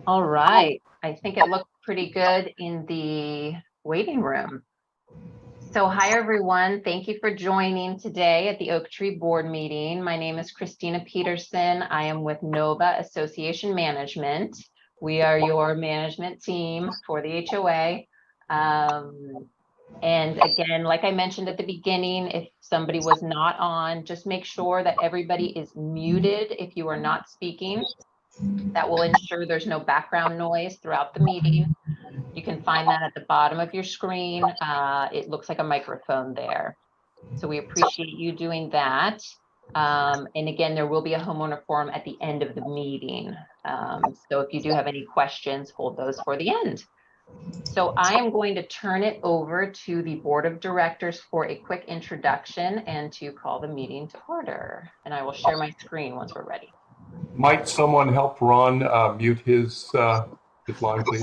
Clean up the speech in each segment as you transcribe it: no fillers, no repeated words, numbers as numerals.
All right, I think it looked pretty good in the waiting room. So hi, everyone. Thank you for joining today at the Oak Tree Board meeting. My name is Christina Peterson. I am with Nova Association Management. We are your management team for the HOA. And again, like I mentioned at the beginning, if somebody was not on, just make sure that everybody is muted if you are not speaking. That will ensure there's no background noise throughout the meeting. You can find that at the bottom of your screen. It looks like a microphone there. So we appreciate you doing that. And again, there will be a homeowner forum at the end of the meeting. So if you do have any questions, hold those for the end. So I am going to turn it over to the board of directors for a quick introduction and to call the meeting to order. And I will share my screen once we're ready. Might someone help Ron mute his line, please?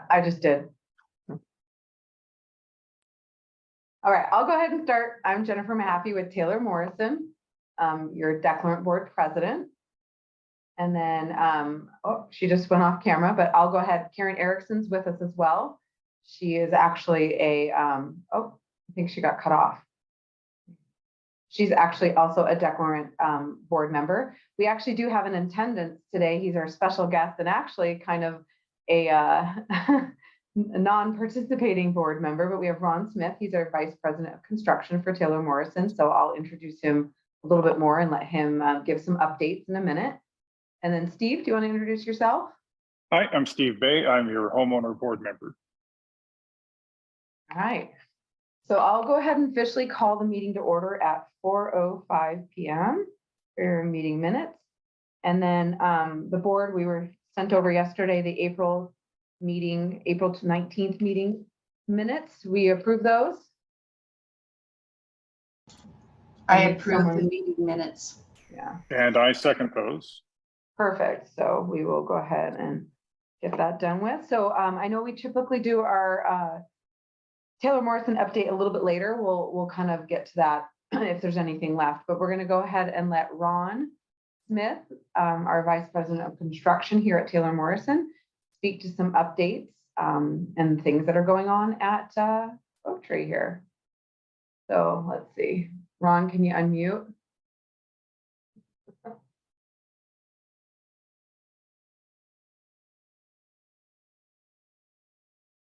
I just did. All right, I'll go ahead and start. I'm Jennifer Mahaffey with Taylor Morrison, your declarant board president. And then, oh, she just went off camera, but I'll go ahead. Karen Erickson's with us as well. She is actually a, oh, I think she got cut off. She's actually also a declarant board member. We actually do have an attendance today. He's our special guest and actually kind of a non-participating board member, but we have Ron Smith. He's our vice president of construction for Taylor Morrison. So I'll introduce him a little bit more and let him give some updates in a minute. And then Steve, do you want to introduce yourself? Hi, I'm Steve Bay. I'm your homeowner board member. All right. So I'll go ahead and officially call the meeting to order at 4:05 p.m. for your meeting minutes. And then the board, we were sent over yesterday, the April meeting, April 19th meeting minutes. We approve those. I approve the meeting minutes. Yeah. And I second those. Perfect. So we will go ahead and get that done with. So I know we typically do our Taylor Morrison update a little bit later. We'll kind of get to that if there's anything left, but we're going to go ahead and let Ron Smith, our vice president of construction here at Taylor Morrison, speak to some updates and things that are going on at Oak Tree here. So let's see. Ron, can you unmute?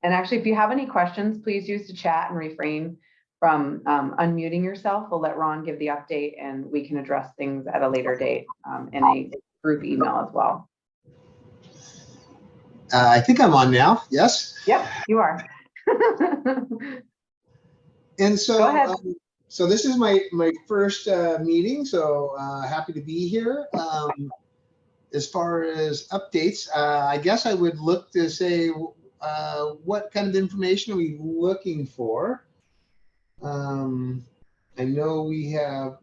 And actually, if you have any questions, please use the chat and refrain from unmuting yourself. We'll let Ron give the update and we can address things at a later date in a group email as well. I think I'm on now. Yes. Yep, you are. And so, go ahead. So this is my first meeting. So happy to be here. As far as updates, I guess I would look to say what kind of information are we looking for? I know we have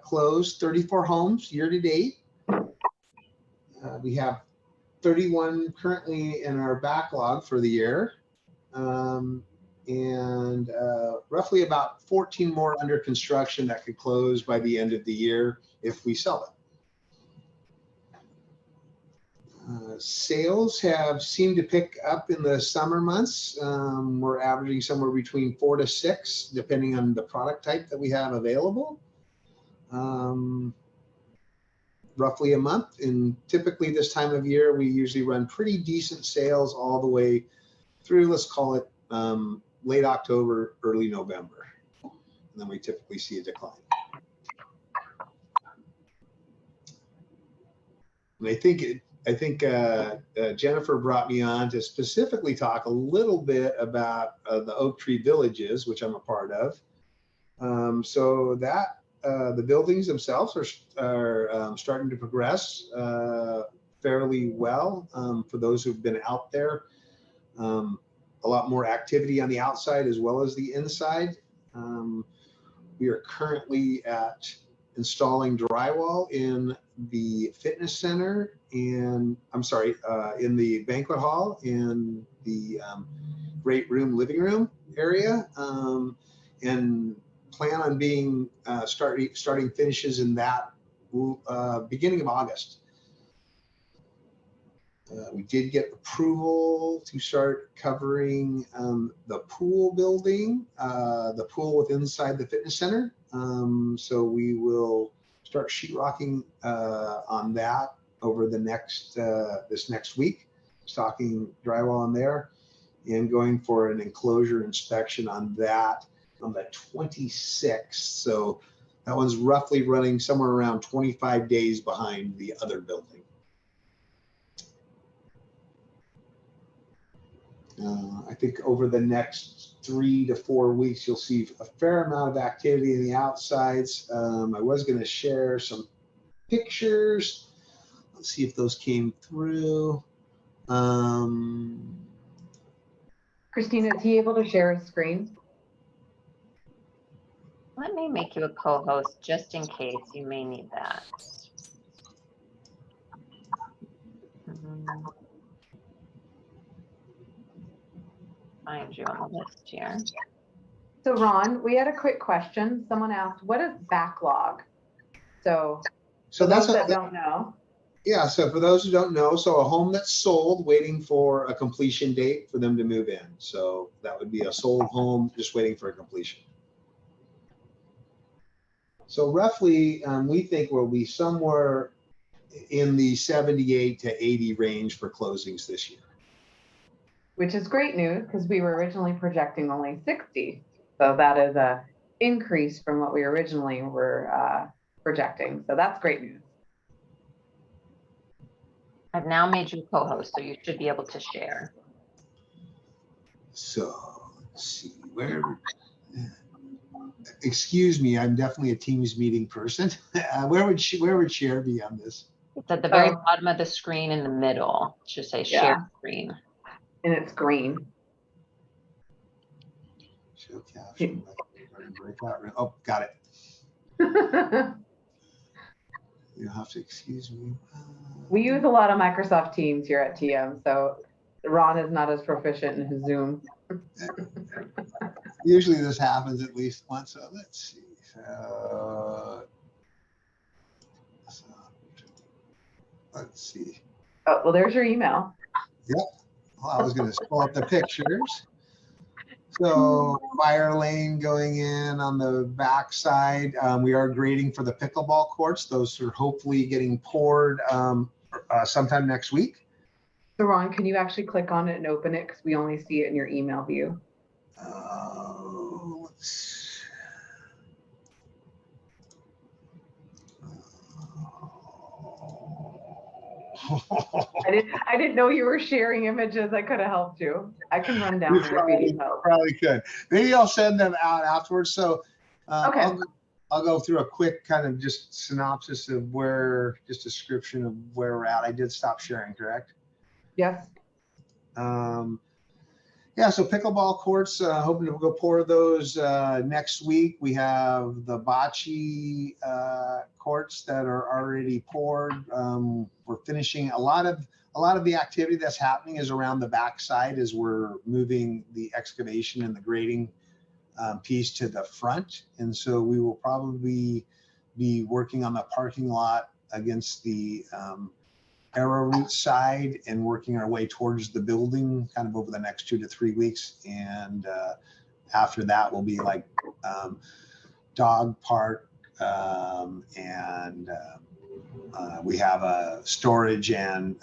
closed 34 homes year to date. We have 31 currently in our backlog for the year, and roughly about 14 more under construction that could close by the end of the year if we sell it. Sales have seemed to pick up in the summer months. We're averaging somewhere between 4 to 6, depending on the product type that we have available. Roughly a month. And typically this time of year, we usually run pretty decent sales all the way through, let's call it late October, early November. And then we typically see a decline. And I think Jennifer brought me on to specifically talk a little bit about the Oak Tree Villages, which I'm a part of. So that the buildings themselves are starting to progress fairly well for those who've been out there. A lot more activity on the outside as well as the inside. We are currently at installing drywall in the fitness center and in the banquet hall in the great room living room area, and plan on being starting finishes in that beginning of August. We did get approval to start covering the pool building, the pool with inside the fitness center. So we will start sheetrocking on that over the next this next week, stocking drywall in there, and going for an enclosure inspection on that on the 26th. So that one's roughly running somewhere around 25 days behind the other building. I think over the next 3 to 4 weeks, you'll see a fair amount of activity in the outsides. I was going to share some pictures. Let's see if those came through. Christina, is he able to share his screen? Let me make you a co-host just in case you may need that. Find you on the list here. So Ron, we had a quick question. Someone asked, what is backlog? So So for that's those that don't know. yeah. So for those who don't know, so a home that's sold, waiting for a completion date for them to move in. So that would be a sold home just waiting for a completion. So roughly, we think we'll be somewhere in the 78 to 80 range for closings this year. Which is great news because we were originally projecting only 60. So that is a increase from what we originally were projecting. So that's great news. I've now made you co-host, so you should be able to share. So let's see where. Excuse me, I'm definitely a Teams meeting person. Where would share be on this? It's at the very Oh. bottom of the screen in the middle. It should say share screen. And it's green. Show caption. Oh, got it. You'll have to excuse me. We use a lot of Microsoft Teams here at TM, so Ron is not as proficient in his Zoom. Usually this happens at least once. So let's see. Let's see. Oh, well, there's your email. Well, I was going to pull up the pictures. So fire lane going in on the back side. We are grading for the pickleball courts. Those are hopefully getting poured sometime next week. So Ron, can you actually click on it and open it? Because we only see it in your email view. Let's. I didn't know you were sharing images. I could have helped you. I can run down there if you need help. Probably could. Maybe I'll send them out afterwards. So Okay. I'll go through a quick kind of just synopsis of just description of where we're at. I did stop sharing, correct? Yes. Yeah, so pickleball courts, hoping to go pour those next week. We have the bocce courts that are already poured. We're finishing a lot of the activity that's happening is around the backside as we're moving the excavation and the grading piece to the front. And so we will probably be working on the parking lot against the arrowroot side and working our way towards the building kind of over the next 2 to 3 weeks. And after that will be like dog park and we have a storage and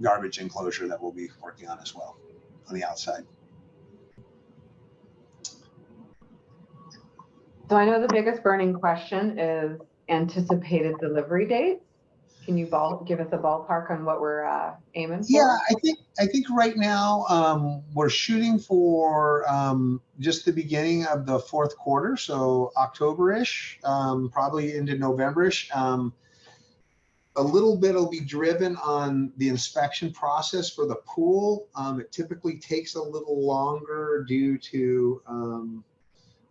garbage enclosure that we'll be working on as well on the outside. So I know the biggest burning question is anticipated delivery dates. Can you give us a ballpark on what we're aiming for? Yeah, I think right now we're shooting for just the beginning of the fourth quarter, so October-ish, probably into November-ish. A little bit will be driven on the inspection process for the pool. It typically takes a little longer due to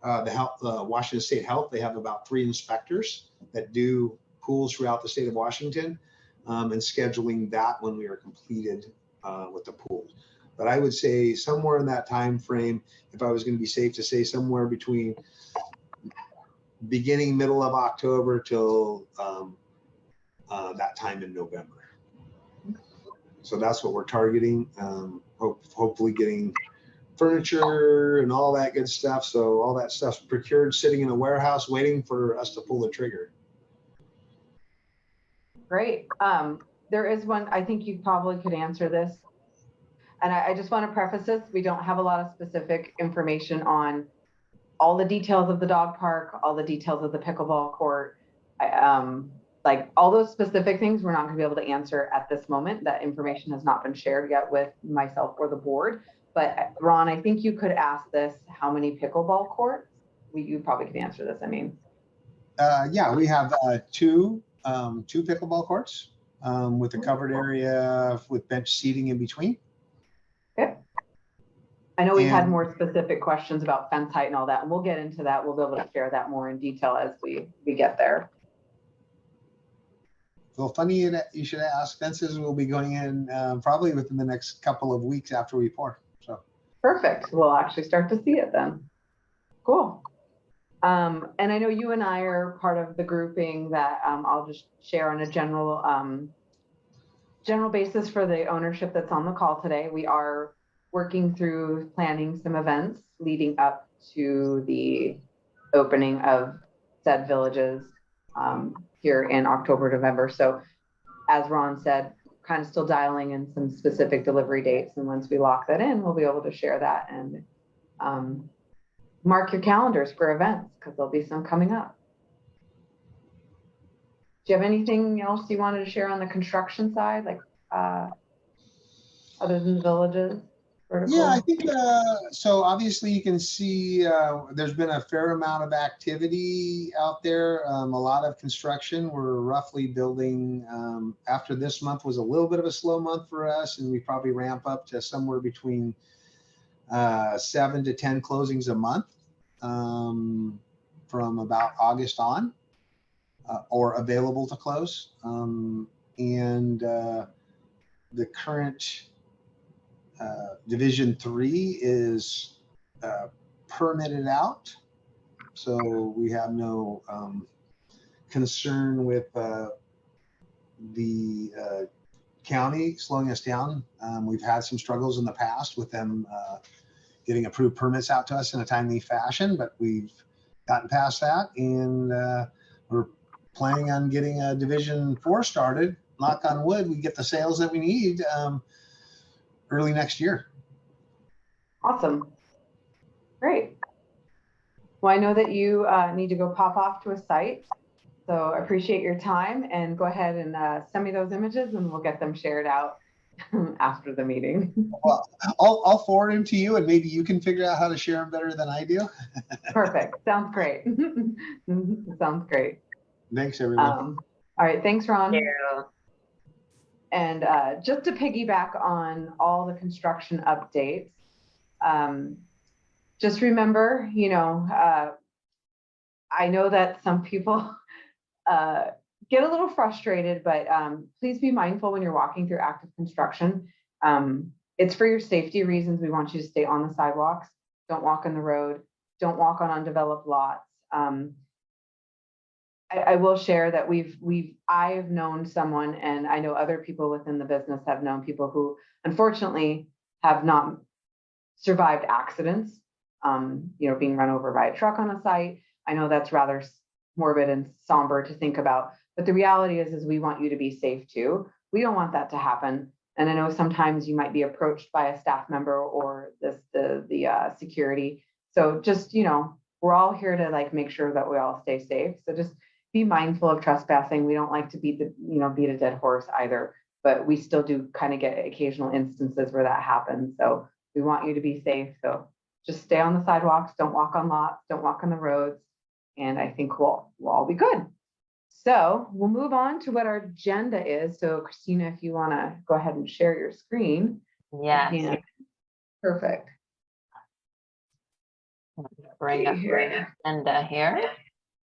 Washington State Health. They have about 3 inspectors that do pools throughout the state of Washington, and scheduling that when we are completed with the pool. But I would say somewhere in that time frame, if I was going to be safe to say somewhere between beginning, middle of October till that time in November. So that's what we're targeting. Hopefully getting furniture and all that good stuff. So all that stuff's procured, sitting in a warehouse, waiting for us to pull the trigger. Great. There is one, I think you probably could answer this. And I just want to preface this, we don't have a lot of specific information on all the details of the dog park, all the details of the pickleball court. Like all those specific things, we're not gonna be able to answer at this moment. That information has not been shared yet with myself or the board. But Ron, I think you could ask this, how many pickleball courts? You probably could answer this, I mean. Yeah, we have two pickleball courts with a covered area with bench seating in between. Okay. I know we had And- more specific questions about fence height and all that, and we'll get into that. We'll be able to share that more in detail as we get there. Well, funny that you should ask. Fences will be going in probably within the next couple of weeks after we pour. So Perfect. We'll actually start to see it then. Cool. And I know you and I are part of the grouping that I'll just share on a general basis for the ownership that's on the call today. We are working through planning some events leading up to the opening of said villages here in October, November. So as Ron said, kind of still dialing in some specific delivery dates. And once we lock that in, we'll be able to share that and mark your calendars for events because there'll be some coming up. Do you have anything else you wanted to share on the construction side, like other than the villages? Vertical? yeah, I think so. Obviously, you can see there's been a fair amount of activity out there. A lot of construction. We're roughly building. After this month was a little bit of a slow month for us, and we probably ramp up to somewhere between 7 to 10 closings a month from about August on, or available to close. And the current Division 3 is permitted out, so we have no concern with the county slowing us down. We've had some struggles in the past with them getting approved permits out to us in a timely fashion, but we've gotten past that, and we're planning on getting a Division 4 started. Knock on wood, we get the sales that we need early next year. Awesome. Great. Well, I know that you need to go pop off to a site. So I appreciate your time and go ahead and send me those images and we'll get them shared out after the meeting. Well, I'll forward them to you and maybe you can figure out how to share them better than I do. Perfect. Sounds great. Sounds great. Thanks, everyone. All right. Thanks, Ron. Yeah. And just to piggyback on all the construction updates, just remember, I know that some people get a little frustrated, but please be mindful when you're walking through active construction. It's for your safety reasons. We want you to stay on the sidewalks. Don't walk on the road. Don't walk on undeveloped lots. I will share that I've known someone, and I know other people within the business have known people who unfortunately have not survived accidents, being run over by a truck on a site. I know that's rather morbid and somber to think about, but the reality is we want you to be safe too. We don't want that to happen. And I know sometimes you might be approached by a staff member or the security. So just, we're all here to make sure that we all stay safe. So just be mindful of trespassing. We don't like to beat a dead horse either, but we still do kind of get occasional instances where that happens. So we want you to be safe. So just stay on the sidewalks, don't walk on lots, don't walk on the roads. And I think we'll all be good. So we'll move on to what our agenda is. So Christina, if you want to go ahead and share your screen. Yes. Yeah. Perfect. Bring up your agenda here.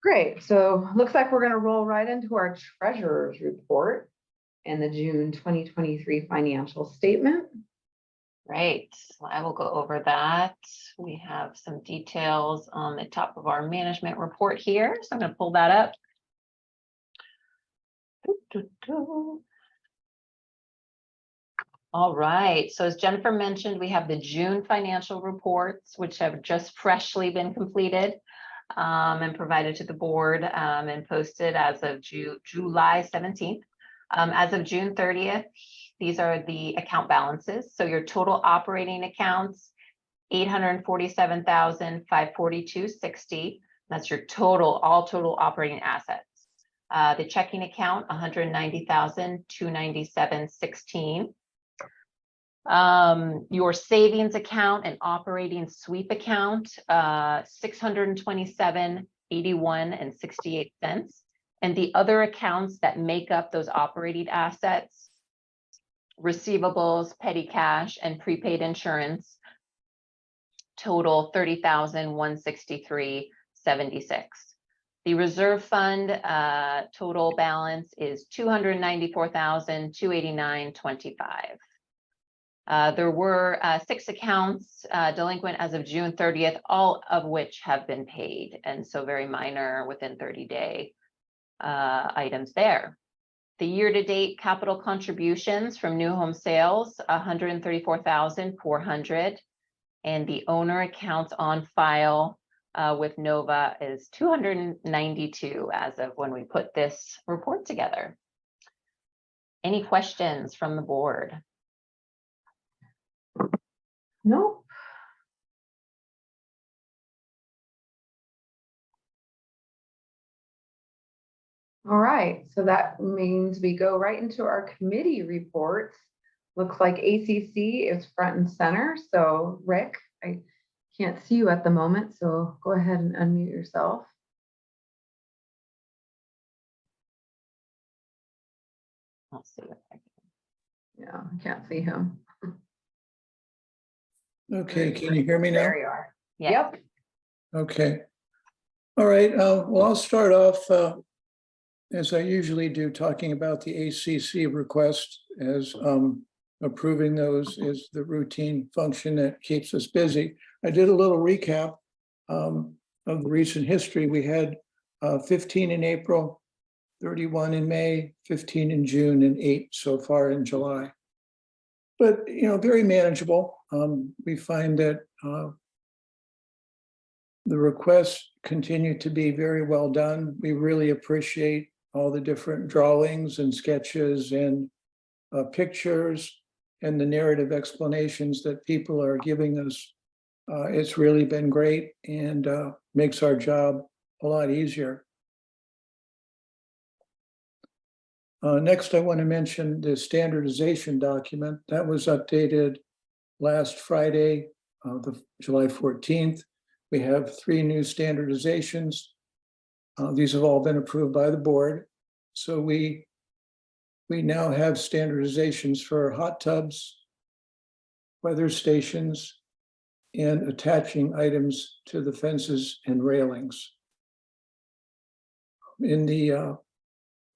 Great. So looks like we're going to roll right into our treasurer's report and the June 2023 financial statement. Great. So I will go over that. We have some details on the top of our management report here. So I'm going to pull that up. All right, so as Jennifer mentioned, we have the June financial reports, which have just freshly been completed and provided to the board and posted as of July 17th. As of June 30th, these are the account balances. So your total operating accounts, $847,542.60. That's your total, all total operating assets. The checking account, $190,297.16. Your savings account and operating sweep account, $627.81.68. And the other accounts that make up those operating assets, receivables, petty cash, and prepaid insurance, total $30,163.76. The reserve fund total balance is $294,289.25. There were 6 accounts delinquent as of June 30th, all of which have been paid, and so very minor within 30-day items there. The year-to-date capital contributions from new home sales, $134,400, and the owner accounts on file with Nova is 292 as of when we put this report together. Any questions from the board? Nope. All right, so that means we go right into our committee reports. Looks like ACC is front and center. So Rick, I can't see you at the moment, so go ahead and unmute yourself. Let's see. Yeah, I can't see him. Okay, can you hear me now? There you are. Yeah. Yep. Okay. All right, well, I'll start off, as I usually do, talking about the ACC request, as approving those is the routine function that keeps us busy. I did a little recap of the recent history. We had 15 in April, 31 in May, 15 in June, and 8 so far in July. But, you know, very manageable. We find that the requests continue to be very well done. We really appreciate all the different drawings and sketches and pictures and the narrative explanations that people are giving us. It's really been great and makes our job a lot easier. Next, I want to mention the standardization document that was updated last Friday, the July 14th. We have 3 new standardizations. These have all been approved by the board. So we now have standardizations for hot tubs, weather stations, and attaching items to the fences and railings. In the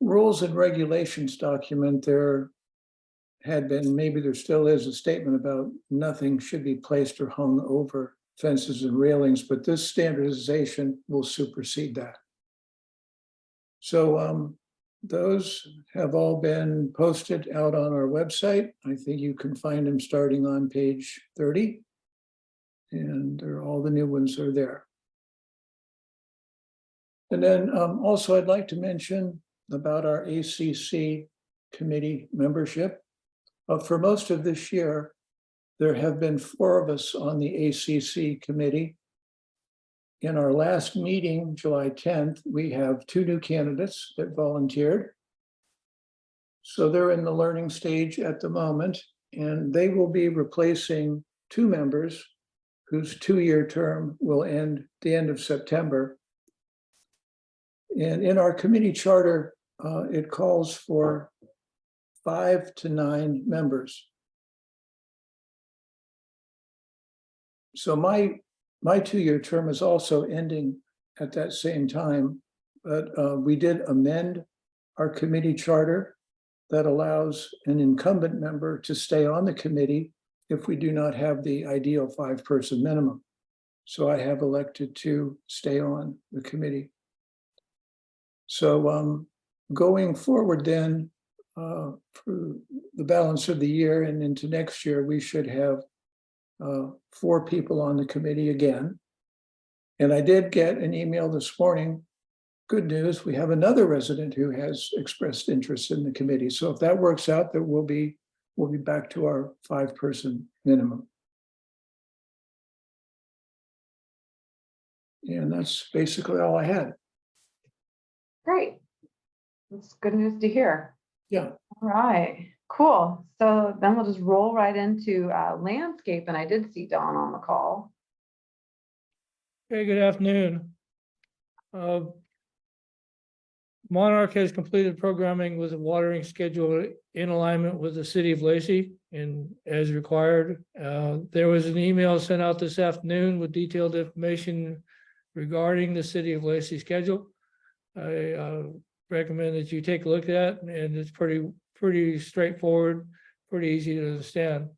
rules and regulations document, there had been, maybe there still is, a statement about nothing should be placed or hung over fences and railings, but this standardization will supersede that. So those have all been posted out on our website. I think you can find them starting on page 30, and all the new ones are there. And then also I'd like to mention about our ACC committee membership. For most of this year, there have been 4 of us on the ACC committee. In our last meeting, July 10th, we have 2 new candidates that volunteered. So they're in the learning stage at the moment, and they will be replacing 2 members whose 2-year term will end the end of September. And in our committee charter, it calls for 5 to 9 members. So my 2-year term is also ending at that same time, but we did amend our committee charter that allows an incumbent member to stay on the committee if we do not have the ideal 5-person minimum. So I have elected to stay on the committee. So going forward then, for the balance of the year and into next year, we should have 4 people on the committee again. And I did get an email this morning. Good news, we have another resident who has expressed interest in the committee. So if that works out, that we'll be back to our 5-person minimum. And that's basically all I had. Great. That's good news to hear. Yeah. All right, cool. So then we'll just roll right into landscape, and I did see Dawn on the call. Hey, good afternoon. Monarch has completed programming with a watering schedule in alignment with the city of Lacey and as required. There was an email sent out this afternoon with detailed information regarding the city of Lacey schedule. I recommend that you take a look at it, and it's pretty straightforward, pretty easy to understand.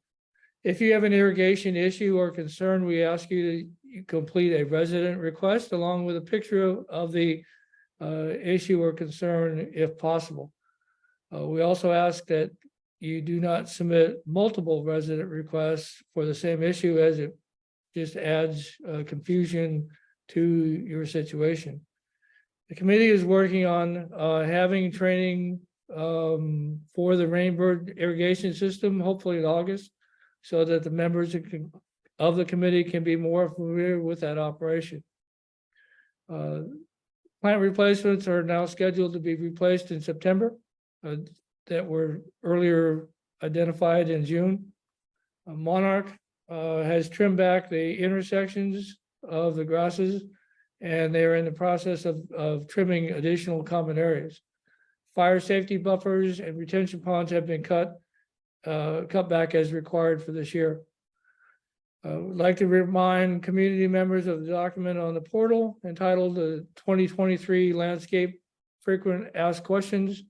If you have an irrigation issue or concern, we ask you to complete a resident request along with a picture of the issue or concern if possible. We also ask that you do not submit multiple resident requests for the same issue, as it just adds confusion to your situation. The committee is working on having training for the Rainbird irrigation system, hopefully in August, so that the members of the committee can be more familiar with that operation. Plant replacements are now scheduled to be replaced in September that were earlier identified in June. Monarch has trimmed back the intersections of the grasses, and they are in the process of trimming additional common areas. Fire safety buffers and retention ponds have been cut back as required for this year. Would like to remind community members of the document on the portal entitled the 2023 Landscape Frequent Asked Questions.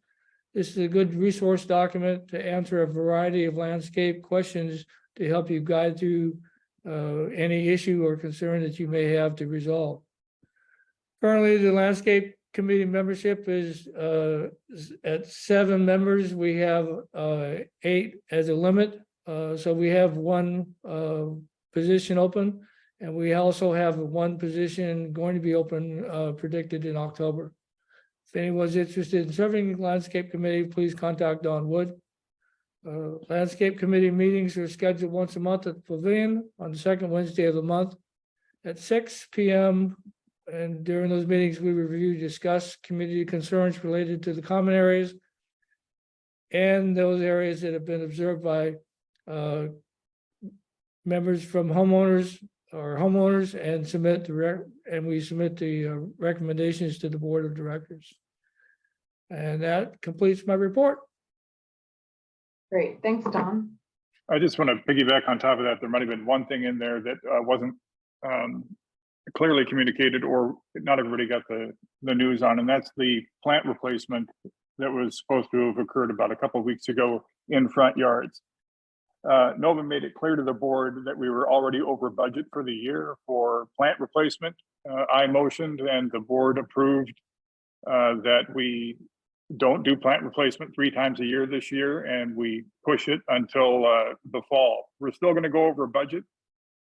This is a good resource document to answer a variety of landscape questions to help you guide through any issue or concern that you may have to resolve. Currently, the landscape committee membership is at 7 members. We have 8 as a limit. So we have 1 position open, and we also have 1 position going to be open predicted in October. If anyone's interested in serving the landscape committee, please contact Don Wood. Landscape committee meetings are scheduled once a month at the Pavilion on the 2nd Wednesday of the month at 6 p.m. And during those meetings, we review, discuss community concerns related to the common areas and those areas that have been observed by members from homeowners and we submit the recommendations to the board of directors. And that completes my report. Great, thanks, Dawn. I just want to piggyback on top of that. There might have been one thing in there that wasn't clearly communicated, or not everybody got the news on, and that's the plant replacement that was supposed to have occurred about a couple of weeks ago in front yards. Nova made it clear to the board that we were already over budget for the year for plant replacement. I motioned and the board approved that we don't do plant replacement 3 times a year this year, and we push it until the fall. We're still going to go over budget,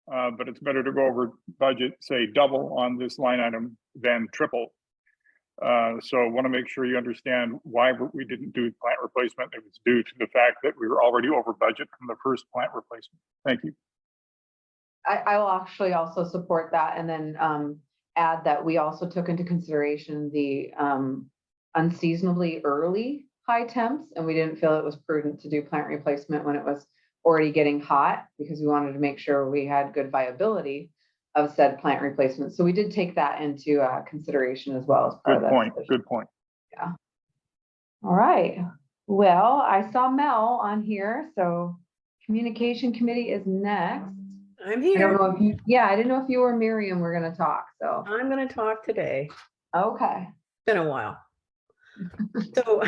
but it's better to go over budget, say double on this line item than triple. So I want to make sure you understand why we didn't do plant replacement. It was due to the fact that we were already over budget from the first plant replacement. Thank you. I will actually also support that, and then add that we also took into consideration the unseasonably early high temps, and we didn't feel it was prudent to do plant replacement when it was already getting hot, because we wanted to make sure we had good viability of said plant replacement. So we did take that into consideration as well as part of that decision. Good point. Yeah. All right. Well, I saw Mel on here, so communication committee is next. I'm I don't here. know if you, yeah, I didn't know if you or Miriam were going to talk. So, I'm going to talk today. okay. Been a while. So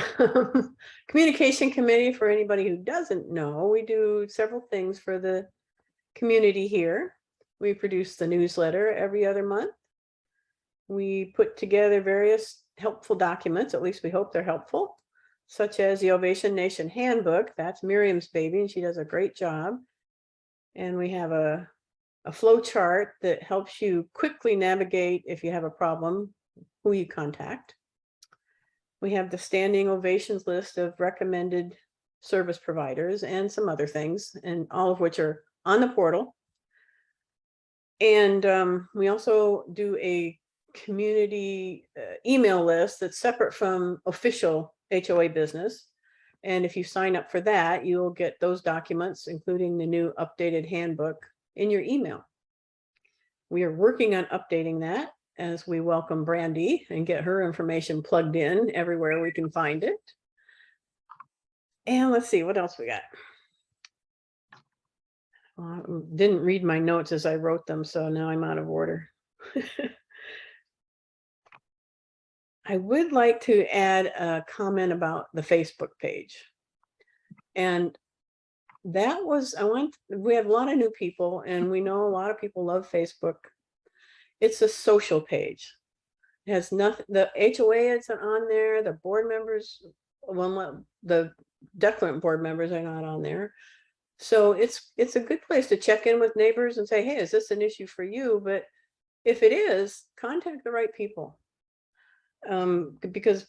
communication committee, for anybody who doesn't know, we do several things for the community here. We produce the newsletter every other month. We put together various helpful documents, at least we hope they're helpful, such as the Ovation Nation Handbook. That's Miriam's baby, and she does a great job. And we have a flow chart that helps you quickly navigate if you have a problem, who you contact. We have the standing ovations list of recommended service providers and some other things, and all of which are on the portal. And we also do a community email list that's separate from official HOA business. And if you sign up for that, you'll get those documents, including the new updated handbook, in your email. We are working on updating that as we welcome Brandy and get her information plugged in everywhere we can find it. And let's see, what else we got? Didn't read my notes as I wrote them, so now I'm out of order. I would like to add a comment about the Facebook page. And that was, we have a lot of new people, and we know a lot of people love Facebook. It's a social page. It has nothing, the HOA isn't on there, the board members, well, the declarant board members are not on there. So it's a good place to check in with neighbors and say, hey, is this an issue for you? But if it is, contact the right people. Because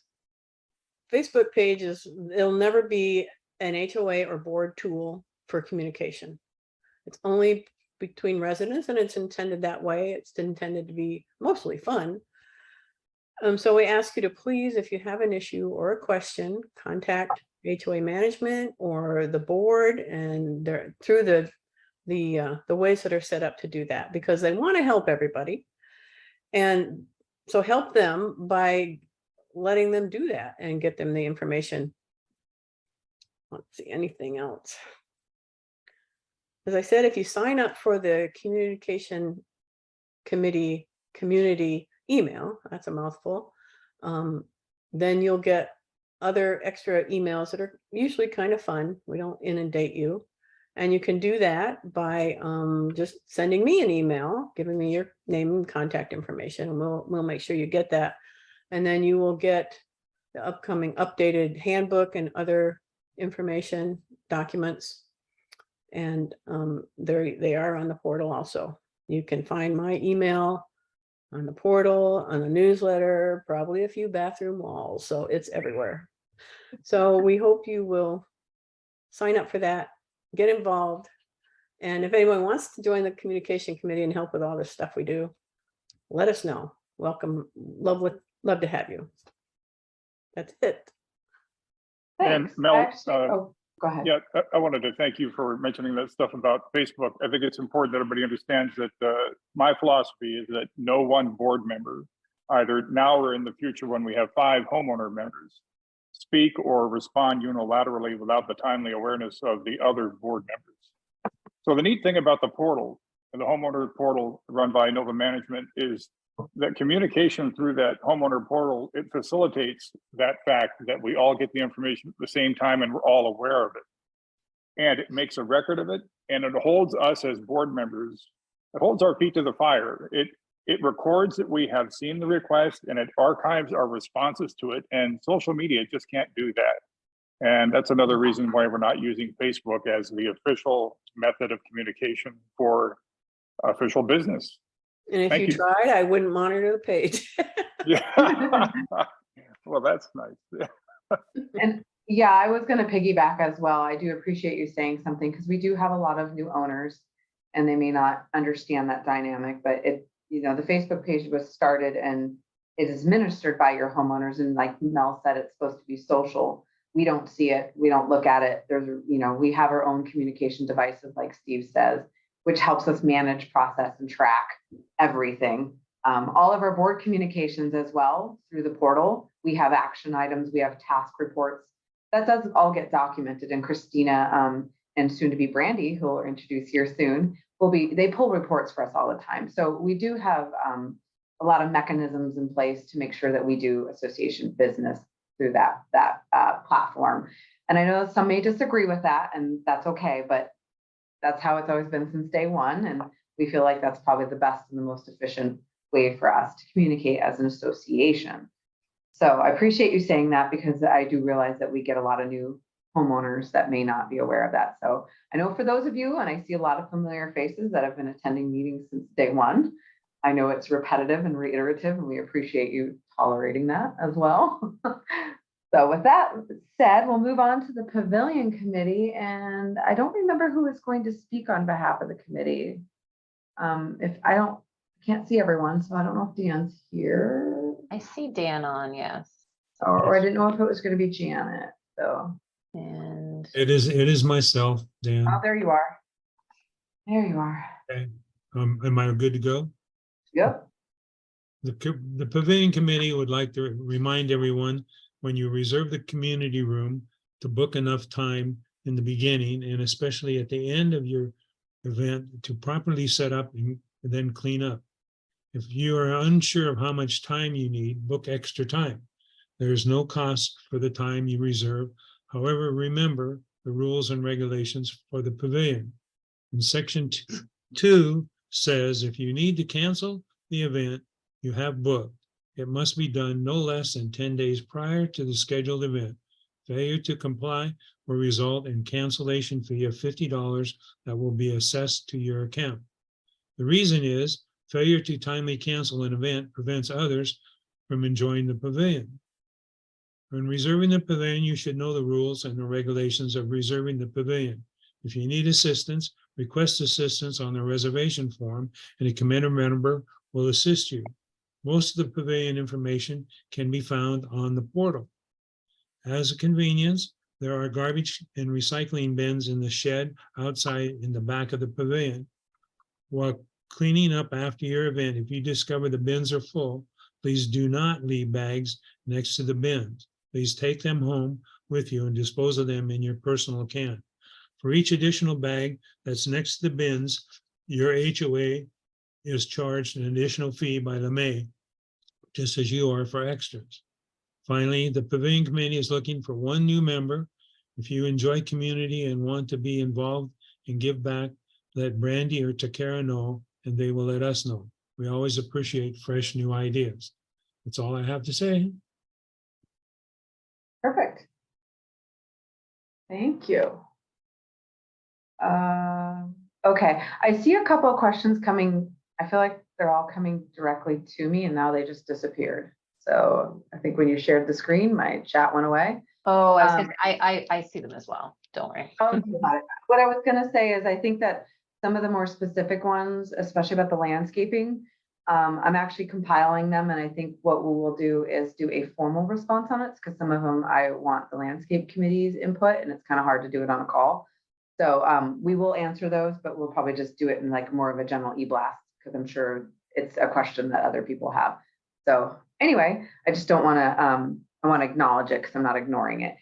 Facebook pages, it'll never be an HOA or board tool for communication. It's only between residents, and it's intended that way. It's intended to be mostly fun. So we ask you to please, if you have an issue or a question, contact HOA management or the board, and they're through the ways that are set up to do that, because they want to help everybody. And so help them by letting them do that and get them the information. Let's see, anything else? As I said, if you sign up for the communication committee community email, that's a mouthful, then you'll get other extra emails that are usually kind of fun. We don't inundate you. And you can do that by just sending me an email, giving me your name and contact information, and we'll make sure you get that. And then you will get the upcoming updated handbook and other information documents. And they are on the portal also. You can find my email on the portal, on the newsletter, probably a few bathroom walls. So it's everywhere. So we hope you will sign up for that, get involved. And if anyone wants to join the communication committee and help with all this stuff we do, let us know. Welcome. Love to have you. That's it. And Thanks. Mel, Oh, go ahead. yeah, I wanted to thank you for mentioning that stuff about Facebook. I think it's important that everybody understands that my philosophy is that no one board member, either now or in the future when we have 5 homeowner members, speak or respond unilaterally without the timely awareness of the other board members. So the neat thing about the portal, the homeowner portal run by Nova Management, is that communication through that homeowner portal, it facilitates that fact that we all get the information at the same time and we're all aware of it. And it makes a record of it, and it holds us as board members, it holds our feet to the fire. It records that we have seen the request, and it archives our responses to it, and social media just can't do that. And that's another reason why we're not using Facebook as the official method of communication for official business. And if Thank you you. tried, I wouldn't monitor the page. Yeah. Well, that's nice. And yeah, I was going to piggyback as well. I do appreciate you saying something, because we do have a lot of new owners and they may not understand that dynamic, but the Facebook page was started and it is administered by your homeowners. And like Mel said, it's supposed to be social. We don't see it. We don't look at it. We have our own communication devices, like Steve says, which helps us manage, process, and track everything. All of our board communications as well through the portal. We have action items, we have task reports. That does all get documented. And Christina and soon to be Brandy, who we'll introduce here soon, they pull reports for us all the time. So we do have a lot of mechanisms in place to make sure that we do association business through that platform. And I know some may disagree with that, and that's okay, but that's how it's always been since day one. And we feel like that's probably the best and the most efficient way for us to communicate as an association. So I appreciate you saying that because I do realize that we get a lot of new homeowners that may not be aware of that. So I know for those of you, and I see a lot of familiar faces that have been attending meetings since day one, I know it's repetitive and reiterative, and we appreciate you tolerating that as well. So with that said, we'll move on to the Pavilion Committee, and I don't remember who is going to speak on behalf of the committee. If I can't see everyone, so I don't know if Dan's here, I see Dan on, yes. or I didn't know if it was going to be Janet. So, And It is myself, Dan. oh, there you are. There you are. Okay. Am I good to go? Yep. The Pavilion Committee would like to remind everyone, when you reserve the community room, to book enough time in the beginning and especially at the end of your event to properly set up and then clean up. If you are unsure of how much time you need, book extra time. There is no cost for the time you reserve. However, remember the rules and regulations for the pavilion. In section 2 says if you need to cancel the event you have booked, it must be done no less than 10 days prior to the scheduled event. Failure to comply will result in cancellation fee of $50 that will be assessed to your account. The reason is failure to timely cancel an event prevents others from enjoying the pavilion. When reserving the pavilion, you should know the rules and the regulations of reserving the pavilion. If you need assistance, request assistance on the reservation form, and a committee member will assist you. Most of the pavilion information can be found on the portal. As a convenience, there are garbage and recycling bins in the shed outside in the back of the pavilion. While cleaning up after your event, if you discover the bins are full, please do not leave bags next to the bins. Please take them home with you and dispose of them in your personal can. For each additional bag that's next to the bins, your HOA is charged an additional fee by the May, just as you are for extras. Finally, the Pavilion Committee is looking for one new member. If you enjoy community and want to be involved and give back, let Brandy or Takara know, and they will let us know. We always appreciate fresh new ideas. That's all I have to say. Perfect. Thank you. Okay, I see a couple of questions coming. I feel like they're all coming directly to me and now they just disappeared. So I think when you shared the screen, my chat went away. oh, I see them as well. Don't worry. Oh, got it. What I was gonna say is I think that some of the more specific ones, especially about the landscaping, I'm actually compiling them, and I think what we will do is do a formal response on it, because some of them I want the landscape committee's input, and it's kind of hard to do it on a call. So we will answer those, but we'll probably just do it in like more of a general e-blast, because I'm sure it's a question that other people have. So anyway, I just don't want to, I want to acknowledge it because I'm not ignoring it.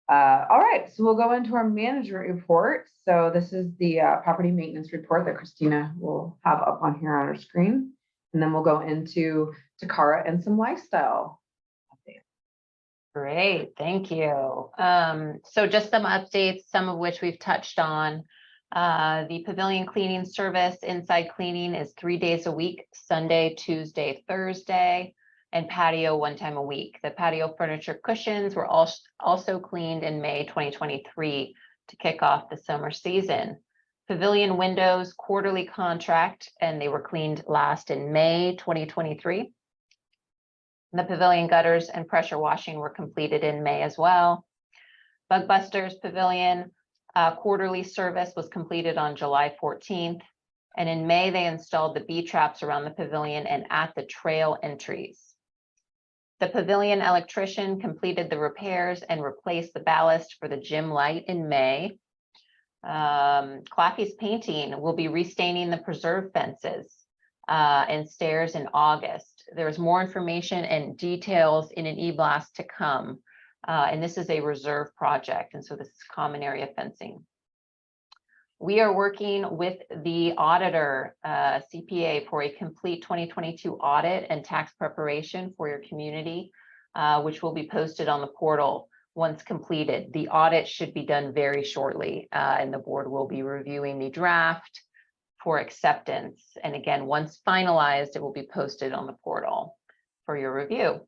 All right, so we'll go into our management report. So this is the property maintenance report that Christina will have up on here on her screen. And then we'll go into Takara and some lifestyle updates. Great, thank you. So just some updates, some of which we've touched on. The pavilion cleaning service, inside cleaning, is 3 days a week, Sunday, Tuesday, Thursday, and patio 1 time a week. The patio furniture cushions were also cleaned in May 2023 to kick off the summer season. Pavilion windows quarterly contract, and they were cleaned last in May 2023. The pavilion gutters and pressure washing were completed in May as well. Bugbusters Pavilion quarterly service was completed on July 14th. And in May, they installed the bee traps around the pavilion and at the trail entries. The pavilion electrician completed the repairs and replaced the ballast for the gym light in May. Claffey's Painting will be restaining the preserve fences and stairs in August. There's more information and details in an e-blast to come. And this is a reserve project. And so this is common area fencing. We are working with the auditor, CPA, for a complete 2022 audit and tax preparation for your community, which will be posted on the portal once completed. The audit should be done very shortly, and the board will be reviewing the draft for acceptance. And again, once finalized, it will be posted on the portal for your review.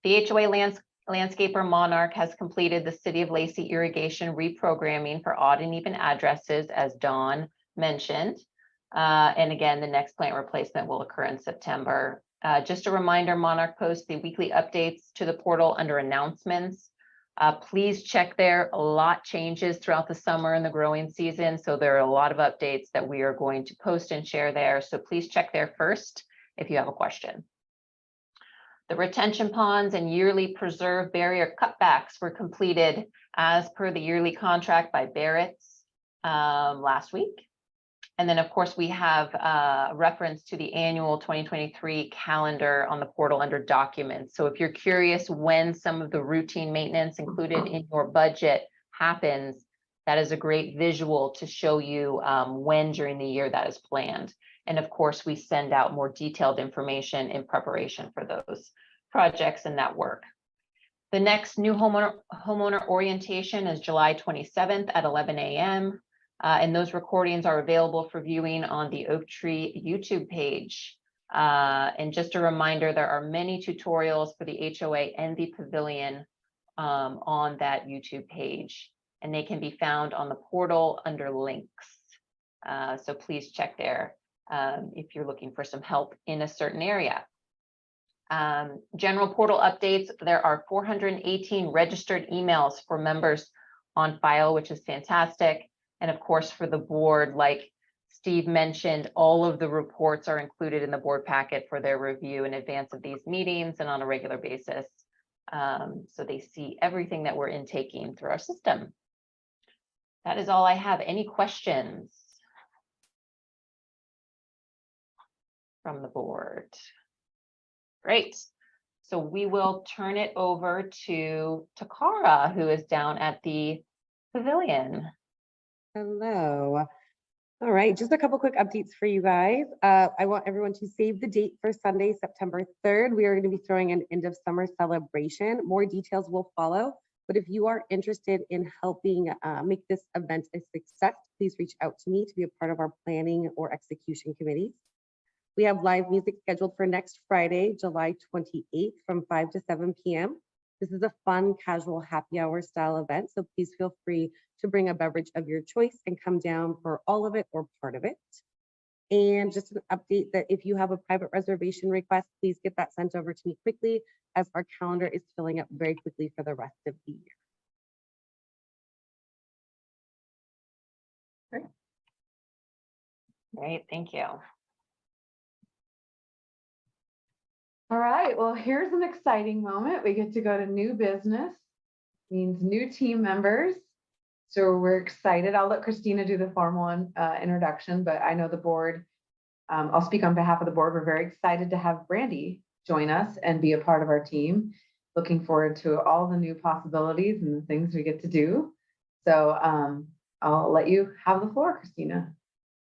The HOA landscaper Monarch has completed the City of Lacey irrigation reprogramming for odd and even addresses, as Dawn mentioned. And again, the next plant replacement will occur in September. Just a reminder, Monarch posts the weekly updates to the portal under announcements. Please check there. A lot changes throughout the summer and the growing season. So there are a lot of updates that we are going to post and share there. So please check there first if you have a question. The retention ponds and yearly preserve barrier cutbacks were completed as per the yearly contract by Barrett's last week. And then, of course, we have a reference to the annual 2023 calendar on the portal under documents. So if you're curious when some of the routine maintenance included in your budget happens, that is a great visual to show you when during the year that is planned. And of course, we send out more detailed information in preparation for those projects and that work. The next new homeowner orientation is July 27th at 11 a.m. And those recordings are available for viewing on the Oak Tree YouTube page. And just a reminder, there are many tutorials for the HOA and the pavilion on that YouTube page, and they can be found on the portal under links. So please check there if you're looking for some help in a certain area. General portal updates, there are 418 registered emails for members on file, which is fantastic. And of course, for the board, like Steve mentioned, all of the reports are included in the board packet for their review in advance of these meetings and on a regular basis. So they see everything that we're intaking through our system. That is all I have. Any questions from the board? Great. So we will turn it over to Takara, who is down at the pavilion. Hello. All right, just a couple quick updates for you guys. I want everyone to save the date for Sunday, September 3rd. We are going to be throwing an end of summer celebration. More details will follow, but if you are interested in helping make this event a success, please reach out to me to be a part of our planning or execution committees. We have live music scheduled for next Friday, July 28th from 5 to 7 p.m. This is a fun, casual happy hour style event, so please feel free to bring a beverage of your choice and come down for all of it or part of it. And just an update that if you have a private reservation request, please get that sent over to me quickly, as our calendar is filling up very quickly for the rest of the year. Great, thank you. All right, well, here's an exciting moment. We get to go to new business, means new team members. So we're excited. I'll let Christina do the formal introduction, but I know the board, I'll speak on behalf of the board. We're very excited to have Brandy join us and be a part of our team. Looking forward to all the new possibilities and the things we get to do. So I'll let you have the floor, Christina.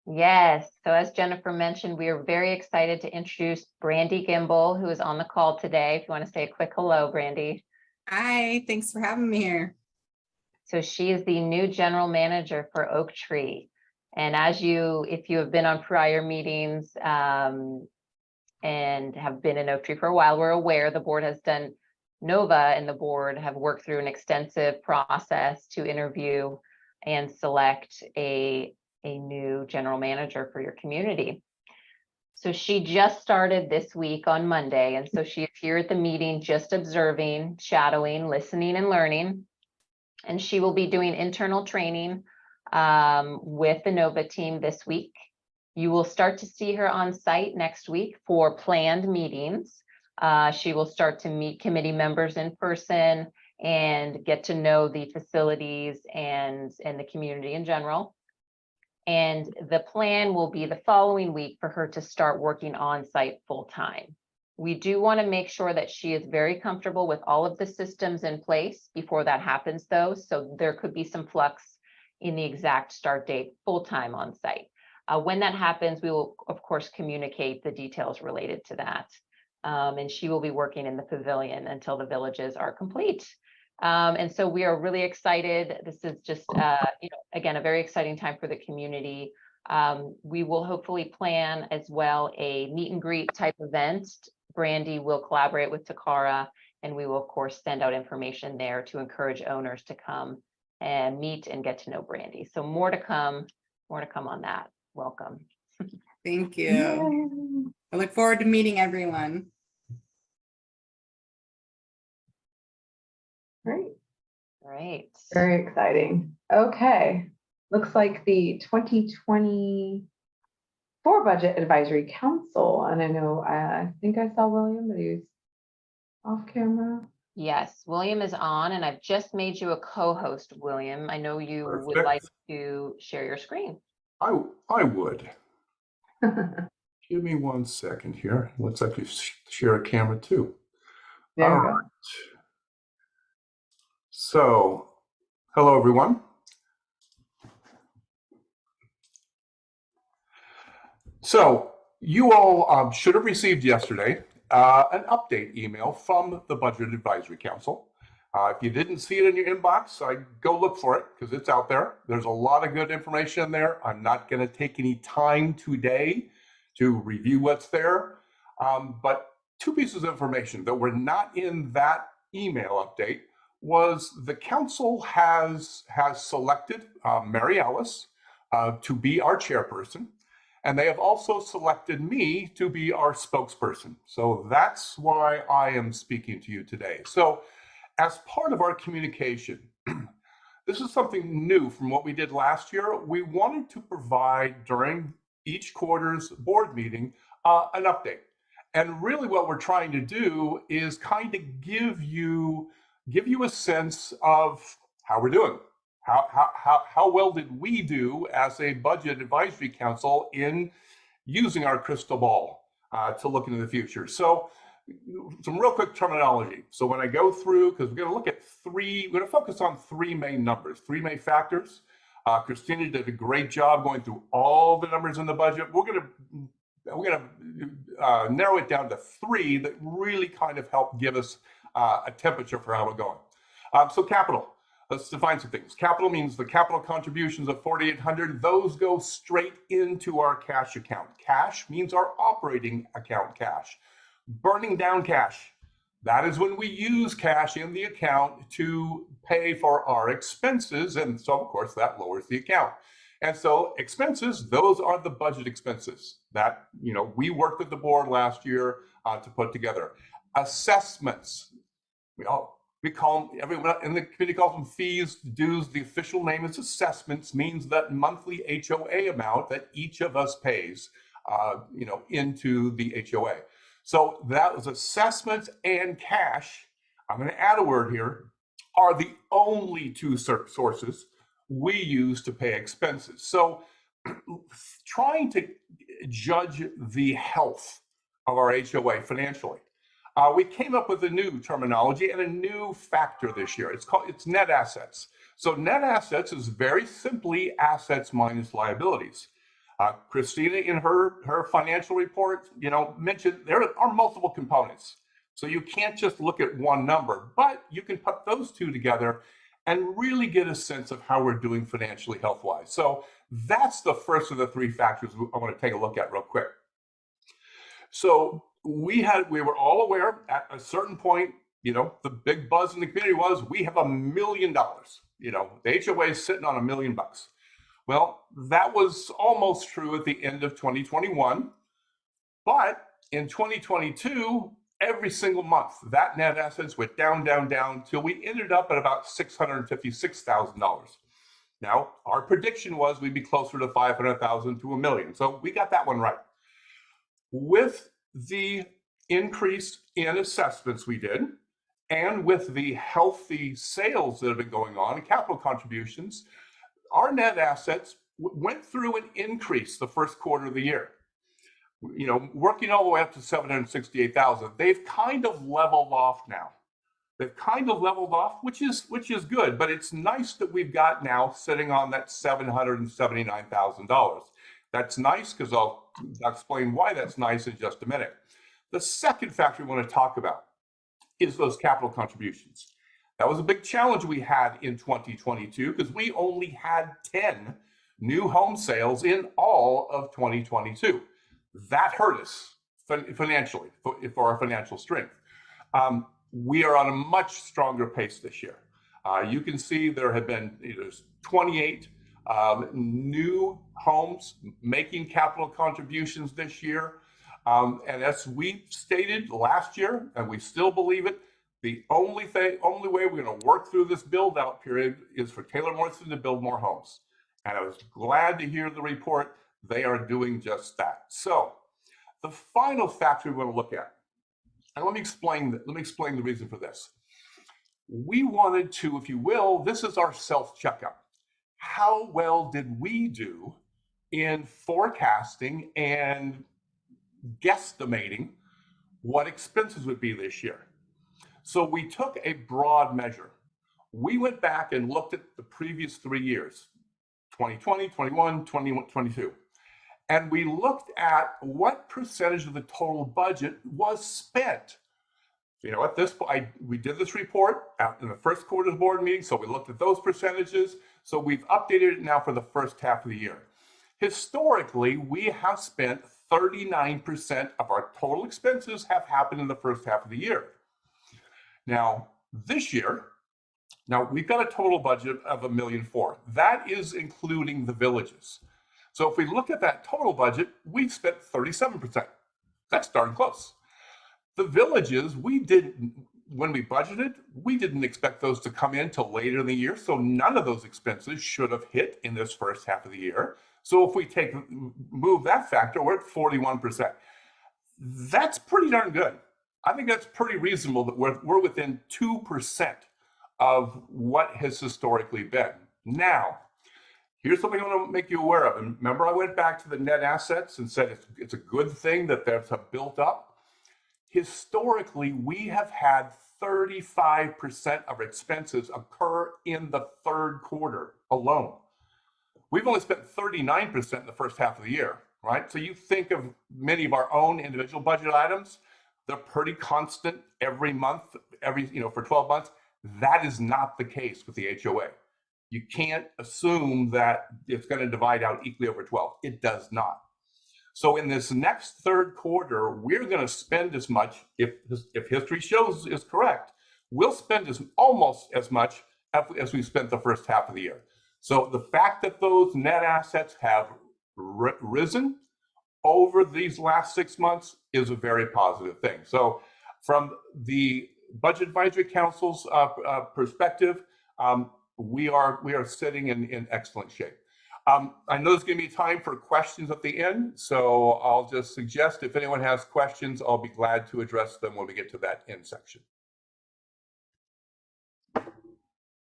Yes, so as Jennifer mentioned, we are very excited to introduce Brandy Gimbel, who is on the call today. If you want to say a quick hello, Brandy. Hi, thanks for having me here. So she is the new general manager for Oak Tree. And if you have been on prior meetings and have been in Oak Tree for a while, we're aware the board has done, Nova and the board have worked through an extensive process to interview and select a new general manager for your community. So she just started this week on Monday. And so she is here at the meeting, just observing, shadowing, listening, and learning. And she will be doing internal training with the Nova team this week. You will start to see her on site next week for planned meetings. She will start to meet committee members in person and get to know the facilities and the community in general. And the plan will be the following week for her to start working on site full time. We do want to make sure that she is very comfortable with all of the systems in place before that happens, though. So there could be some flux in the exact start date full time on site. When that happens, we will, of course, communicate the details related to that. And she will be working in the pavilion until the villages are complete. And so we are really excited. This is just, again, a very exciting time for the community. We will hopefully plan as well a meet and greet type event. Brandy will collaborate with Takara And we will, of course, send out information there to encourage owners to come and meet and get to know Brandy. So more to come on that. Welcome. Thank you. I look forward to meeting everyone. Great. Great. Very exciting. Okay. Looks like the 2024 Budget Advisory Council, and I know, I think I saw William, but he was off camera. Yes, William is on, and I've just made you a co-host, William. I know you would Perfect. like to share your screen. I would. Give me 1 second here. Let's actually share a camera too. There All we go. right. So, hello everyone. So, you all should have received yesterday an update email from the Budget Advisory Council. If you didn't see it in your inbox, I'd go look for it because it's out there. There's a lot of good information in there. I'm not going to take any time today to review what's there, but 2 pieces of information that were not in that email update was the council has selected Mary Alice to be our chairperson, and they have also selected me to be our spokesperson. So that's why I am speaking to you today. So as part of our communication, this is something new from what we did last year. We wanted to provide during each quarter's board meeting an update. And really what we're trying to do is kind of give you a sense of how we're doing. How well did we do as a budget advisory council in using our crystal ball to look into the future? So some real quick terminology. So when I go through, because we're going to look at we're going to focus on 3 main numbers, 3 main factors. Christina did a great job going through all the numbers in the budget. We're going to narrow it down to 3 that really kind of help give us a temperature for how we're going. So capital. Let's define some things. Capital means the capital contributions of 4,800. Those go straight into our cash account. Cash means our operating account cash. Burning down cash. That is when we use cash in the account to pay for our expenses. And so, of course, that lowers the account. And so expenses, those are the budget expenses that, we worked with the board last year to put together. Assessments. We call them, everyone in the committee calls them fees, dues. The official name is assessments, means that monthly HOA amount that each of us pays, into the HOA. So that was assessments and cash. I'm going to add a word here, are the only 2 sources we use to pay expenses. So trying to judge the health of our HOA financially, we came up with a new terminology and a new factor this year. It's net assets. So net assets is very simply assets minus liabilities. Christina, in her financial report, mentioned there are multiple components. So you can't just look at one number, but you can put those 2 together and really get a sense of how we're doing financially health-wise. So that's the first of the 3 factors I want to take a look at real quick. So we were all aware at a certain point, the big buzz in the community was we have $1 million. The HOA is sitting on $1 million. Well, that was almost true at the end of 2021, but in 2022, every single month, that net assets went down, down, down till we ended up at about $656,000. Now, our prediction was we'd be closer to 500,000 to $1 million. So we got that one right. With the increase in assessments we did, and with the healthy sales that have been going on and capital contributions, our net assets went through an increase the first quarter of the year. Working all the way up to 768,000. They've kind of leveled off now. They've kind of leveled off, which is good, but it's nice that we've got now sitting on that $779,000. That's nice because I'll explain why that's nice in just a minute. The second factor we want to talk about is those capital contributions. That was a big challenge we had in 2022 because we only had 10 new home sales in all of 2022. That hurt us financially for our financial strength. we are on a much stronger pace this year. You can see there have been there's 28 new homes making capital contributions this year. And as we stated last year, and we still believe it, the only way we're going to work through this build out period is for Taylor Morrison to build more homes. And I was glad to hear the report. They are doing just that. So the final factor we want to look at, and let me explain the reason for this. We wanted to, if you will, this is our self-checkup. How well did we do in forecasting and guesstimating what expenses would be this year? So we took a broad measure. We went back and looked at the previous 3 years, 2020, 21, 21, 22. And we looked at what percentage of the total budget was spent. You know, at this point, we did this report out in the first quarter's board meeting, so we looked at those percentages. So we've updated it now for the first half of the year. Historically, we have spent 39% of our total expenses have happened in the first half of the year. Now, this year, we've got a total budget of $1.4 million. That is including the villages. So if we look at that total budget, we've spent 37%. That's darn close. The villages, when we budgeted, we didn't expect those to come in till later in the year. So none of those expenses should have hit in this first half of the year. So if we move that factor, we're at 41%. That's pretty darn good. I think that's pretty reasonable that we're within 2% of what has historically been. Now, here's something I want to make you aware of. And remember, I went back to the net assets and said it's a good thing that that's built up. Historically, we have had 35% of expenses occur in the third quarter alone. We've only spent 39% in the first half of the year, right? So you think of many of our own individual budget items, they're pretty constant every month, for 12 months. That is not the case with the HOA. You can't assume that it's going to divide out equally over 12. It does not. So in this next third quarter, we're going to spend as much, if history shows is correct, we'll spend almost as much as we spent the first half of the year. So the fact that those net assets have risen over these last 6 months is a very positive thing. So from the Budget Advisory Council's perspective, we are sitting in excellent shape. I know there's going to be time for questions at the end, so I'll just suggest if anyone has questions, I'll be glad to address them when we get to that end section.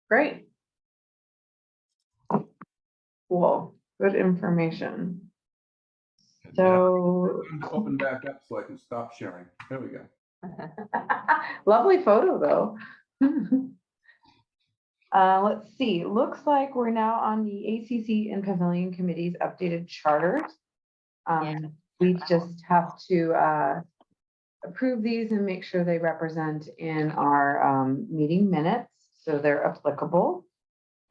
Great. Cool. Good information. So Open back up so I can stop sharing. There we go. lovely photo though. Let's see. Looks like we're now on the ACC and Pavilion Committee's updated charters. We just have to approve these and make sure they represent in our meeting minutes, so they're applicable.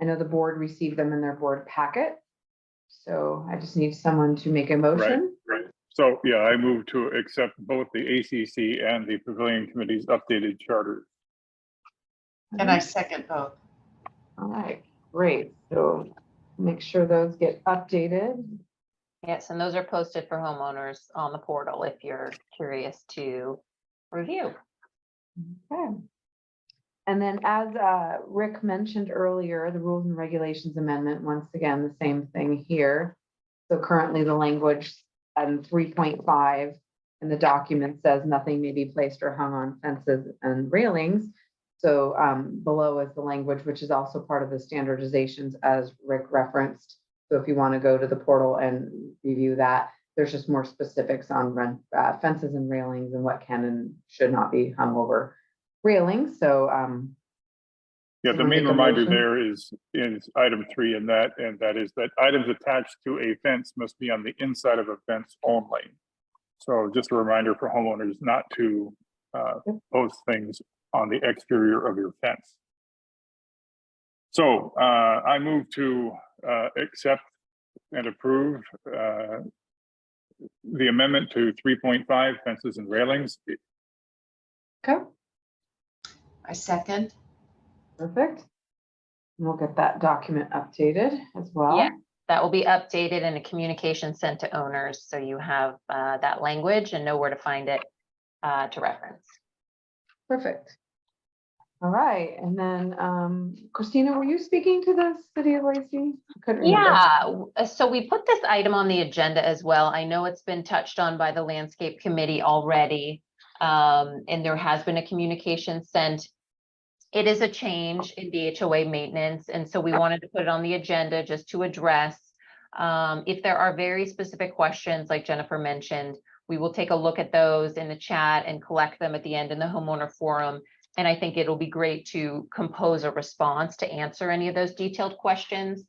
I know the board received them in their board packet, so I just need someone to make a motion. Right. So, yeah, I move to accept both the ACC and the Pavilion Committee's updated charters. And I second both. All right, great. So make sure those get updated. Yes, and those are posted for homeowners on the portal if you're curious to review. Okay. And then as Rick mentioned earlier, the rules and regulations amendment, once again, the same thing here. So currently the language on 3.5 in the document says nothing may be placed or hung on fences and railings. So below is the language, which is also part of the standardizations as Rick referenced. So if you want to go to the portal and review that, there's just more specifics on fences and railings and what can and should not be hung over railings. So yeah, the main reminder there is item 3 in that, and that is that items attached to a fence must be on the inside of a fence only. So just a reminder for homeowners not to post things on the exterior of your fence. So I move to accept and approve the amendment to 3.5 fences and railings. Okay. I second. Perfect. And we'll get that document updated as well. Yeah. That will be updated and a communication sent to owners, so you have that language and know where to find it to reference. Perfect. All right, and then Christina, were you speaking to the City of Lacey? I couldn't remember. Yeah, so we put this item on the agenda as well. I know it's been touched on by the Landscape Committee already, and there has been a communication sent. It is a change in the HOA maintenance, and so we wanted to put it on the agenda just to address. If there are very specific questions, like Jennifer mentioned, we will take a look at those in the chat and collect them at the end in the homeowner forum. And I think it'll be great to compose a response to answer any of those detailed questions.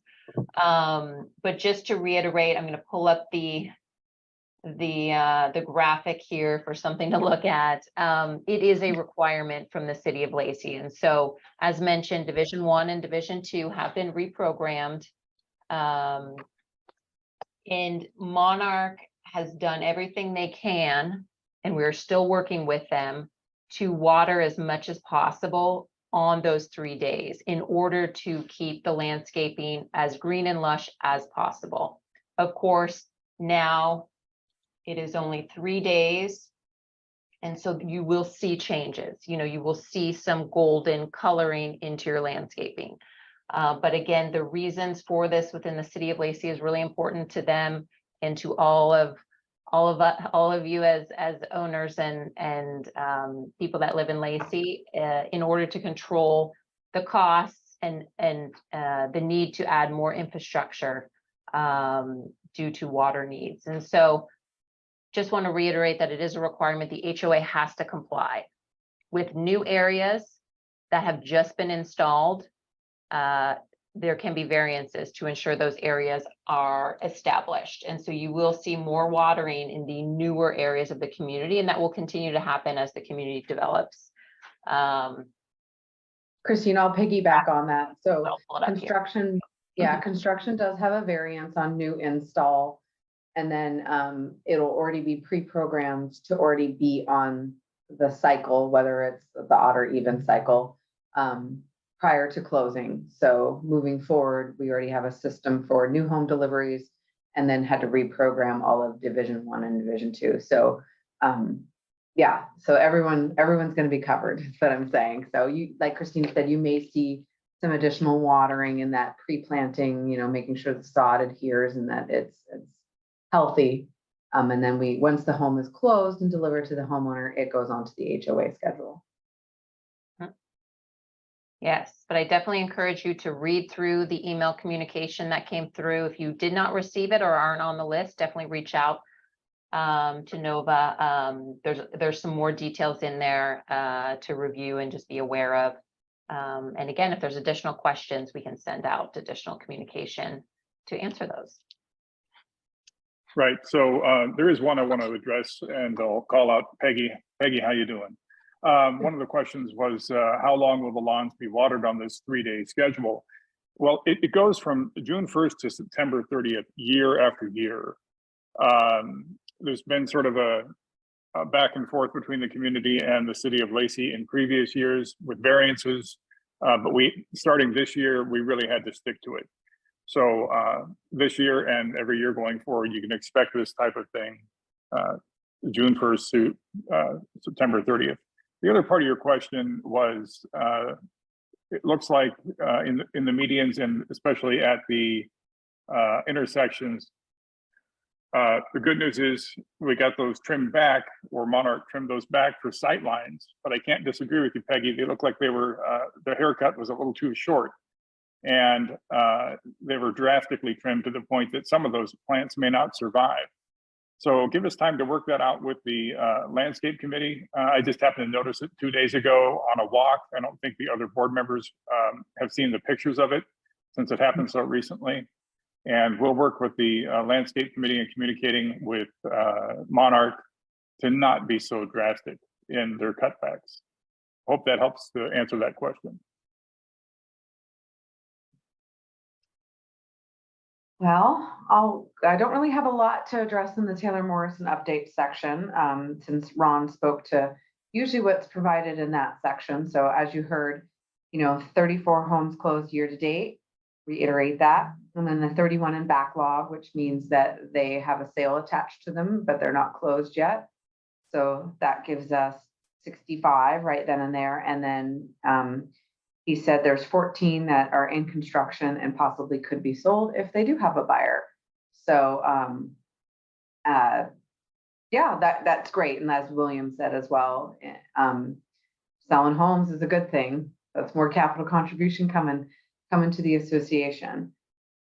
But just to reiterate, I'm going to pull up the graphic here for something to look at. It is a requirement from the City of Lacey. And so, as mentioned, Division 1 and Division 2 have been reprogrammed. And Monarch has done everything they can, and we're still working with them to water as much as possible on those 3 days in order to keep the landscaping as green and lush as possible. Of course, now it is only 3 days, and so you will see changes. You know, you will see some golden coloring into your landscaping. But again, the reasons for this within the City of Lacey is really important to them and to all of you as owners and people that live in Lacey, in order to control the costs and the need to add more infrastructure due to water needs. And so just want to reiterate that it is a requirement. The HOA has to comply with new areas that have just been installed. There can be variances to ensure those areas are established. And so you will see more watering in the newer areas of the community, and that will continue to happen as the community develops. Christina, I'll piggyback on that. So I'll pull it up here. construction, yeah, construction does have a variance on new install. And then it'll already be pre-programmed to already be on the cycle, whether it's the odd or even cycle, prior to closing. So moving forward, we already have a system for new home deliveries and then had to reprogram all of Division 1 and Division 2. So yeah, so everyone's going to be covered, is what I'm saying. So you, like Christina said, you may see some additional watering in that pre-planting, you know, making sure the sod adheres and that it's healthy. And then once the home is closed and delivered to the homeowner, it goes on to the HOA schedule. Yes, but I definitely encourage you to read through the email communication that came through. If you did not receive it or aren't on the list, definitely reach out to Nova. There's some more details in there to review and just be aware of. And again, if there's additional questions, we can send out additional communication to answer those. Right, so there is one I want to address, and I'll call out Peggy. Peggy, how you doing? One of the questions was, how long will the lawns be watered on this 3-day schedule? Well, it goes from June 1st to September 30th, year after year. There's been sort of a back and forth between the community and the City of Lacey in previous years with variances, but starting this year, we really had to stick to it. So this year and every year going forward, you can expect this type of thing, June 1st to September 30th. The other part of your question was, it looks like in the medians and especially at the intersections, the good news is we got those trimmed back, or Monarch trimmed those back for sight lines, but I can't disagree with you, Peggy. They look like they were, the haircut was a little too short. And they were drastically trimmed to the point that some of those plants may not survive. So give us time to work that out with the landscape committee. I just happened to notice it 2 days ago on a walk. I don't think the other board members have seen the pictures of it since it happened so recently. And we'll work with the landscape committee and communicating with Monarch to not be so drastic in their cutbacks. Hope that helps to answer that question. Well, I don't really have a lot to address in the Taylor Morrison update section, since Ron spoke to usually what's provided in that section. So as you heard, 34 homes closed year to date, reiterate that. And then the 31 in backlog, which means that they have a sale attached to them, but they're not closed yet. So that gives us 65 right then and there. And then he said there's 14 that are in construction and possibly could be sold if they do have a buyer. So yeah, that's great. And as William said as well, selling homes is a good thing. That's more capital contribution coming to the association.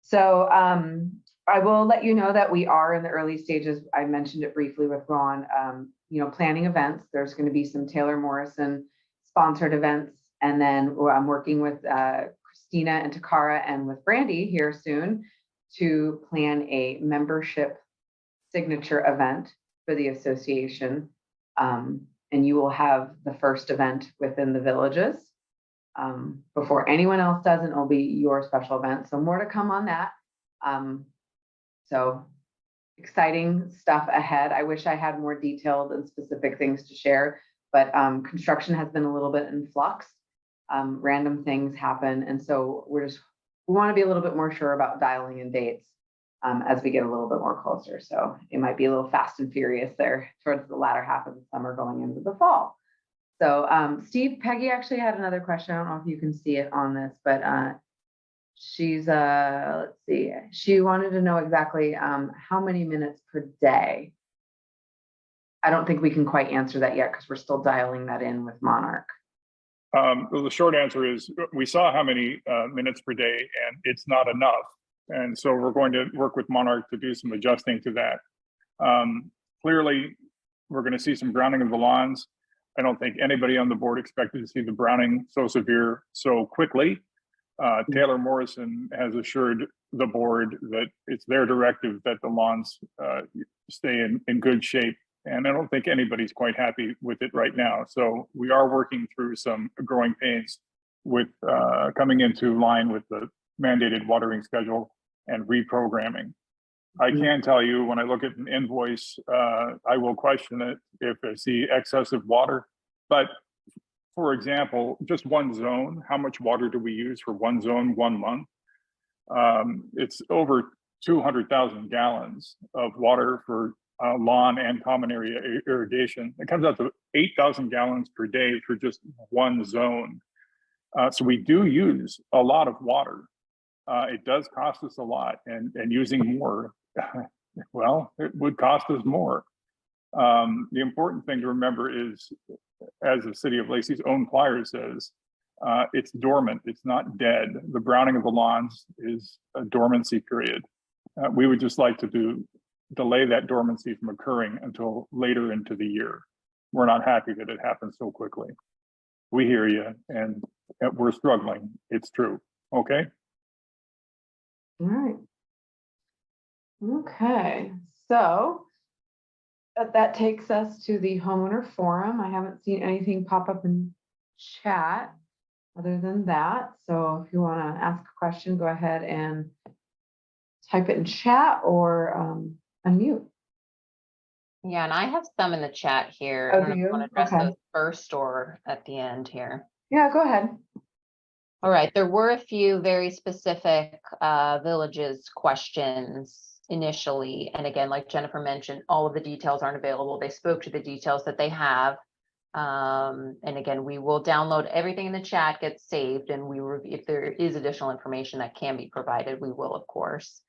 So I will let you know that we are in the early stages. I mentioned it briefly with Ron, planning events. There's going to be some Taylor Morrison sponsored events. And then I'm working with Christina and Takara and with Brandy here soon to plan a membership signature event for the association. And you will have the first event within the villages. Before anyone else does, and it'll be your special event. So more to come on that. So exciting stuff ahead. I wish I had more detailed and specific things to share, but construction has been a little bit in flux. Random things happen. And so we want to be a little bit more sure about dialing in dates as we get a little bit more closer. So it might be a little fast and furious there towards the latter half of the summer going into the fall. So Steve, Peggy actually had another question. I don't know if you can see it on this, but she's, let's see, she wanted to know exactly how many minutes per day. I don't think we can quite answer that yet because we're still dialing that in with Monarch. Well, the short answer is we saw how many minutes per day, and it's not enough. And so we're going to work with Monarch to do some adjusting to that. Clearly, we're going to see some browning of the lawns. I don't think anybody on the board expected to see the browning so severe so quickly. Taylor Morrison has assured the board that it's their directive that the lawns stay in good shape. And I don't think anybody's quite happy with it right now. So we are working through some growing pains with coming into line with the mandated watering schedule and reprogramming. I can tell you when I look at an invoice, I will question it if I see excessive water. But for example, just one zone, how much water do we use for one zone, 1 month? It's over 200,000 gallons of water for lawn and common area irrigation. It comes out to 8,000 gallons per day for just one zone. So we do use a lot of water. It does cost us a lot, and using more, well, it would cost us more. The important thing to remember is, as the City of Lacey's own flyer says, it's dormant, it's not dead. The browning of the lawns is a dormancy period. We would just like to delay that dormancy from occurring until later into the year. We're not happy that it happened so quickly. We hear you, and we're struggling. It's true. Okay. All right. Okay, so that takes us to the homeowner forum. I haven't seen anything pop up in chat other than that. So if you want to ask a question, go ahead and type it in chat or unmute. Yeah, and I have some in the chat here. Oh, I don't know do if you want you? to address Okay. those first or at the end here. Yeah, go ahead. All right, there were a few very specific villages questions initially. And again, like Jennifer mentioned, all of the details aren't available. They spoke to the details that they have. And again, we will download everything in the chat, gets saved, and if there is additional information that can be provided, we will, of course.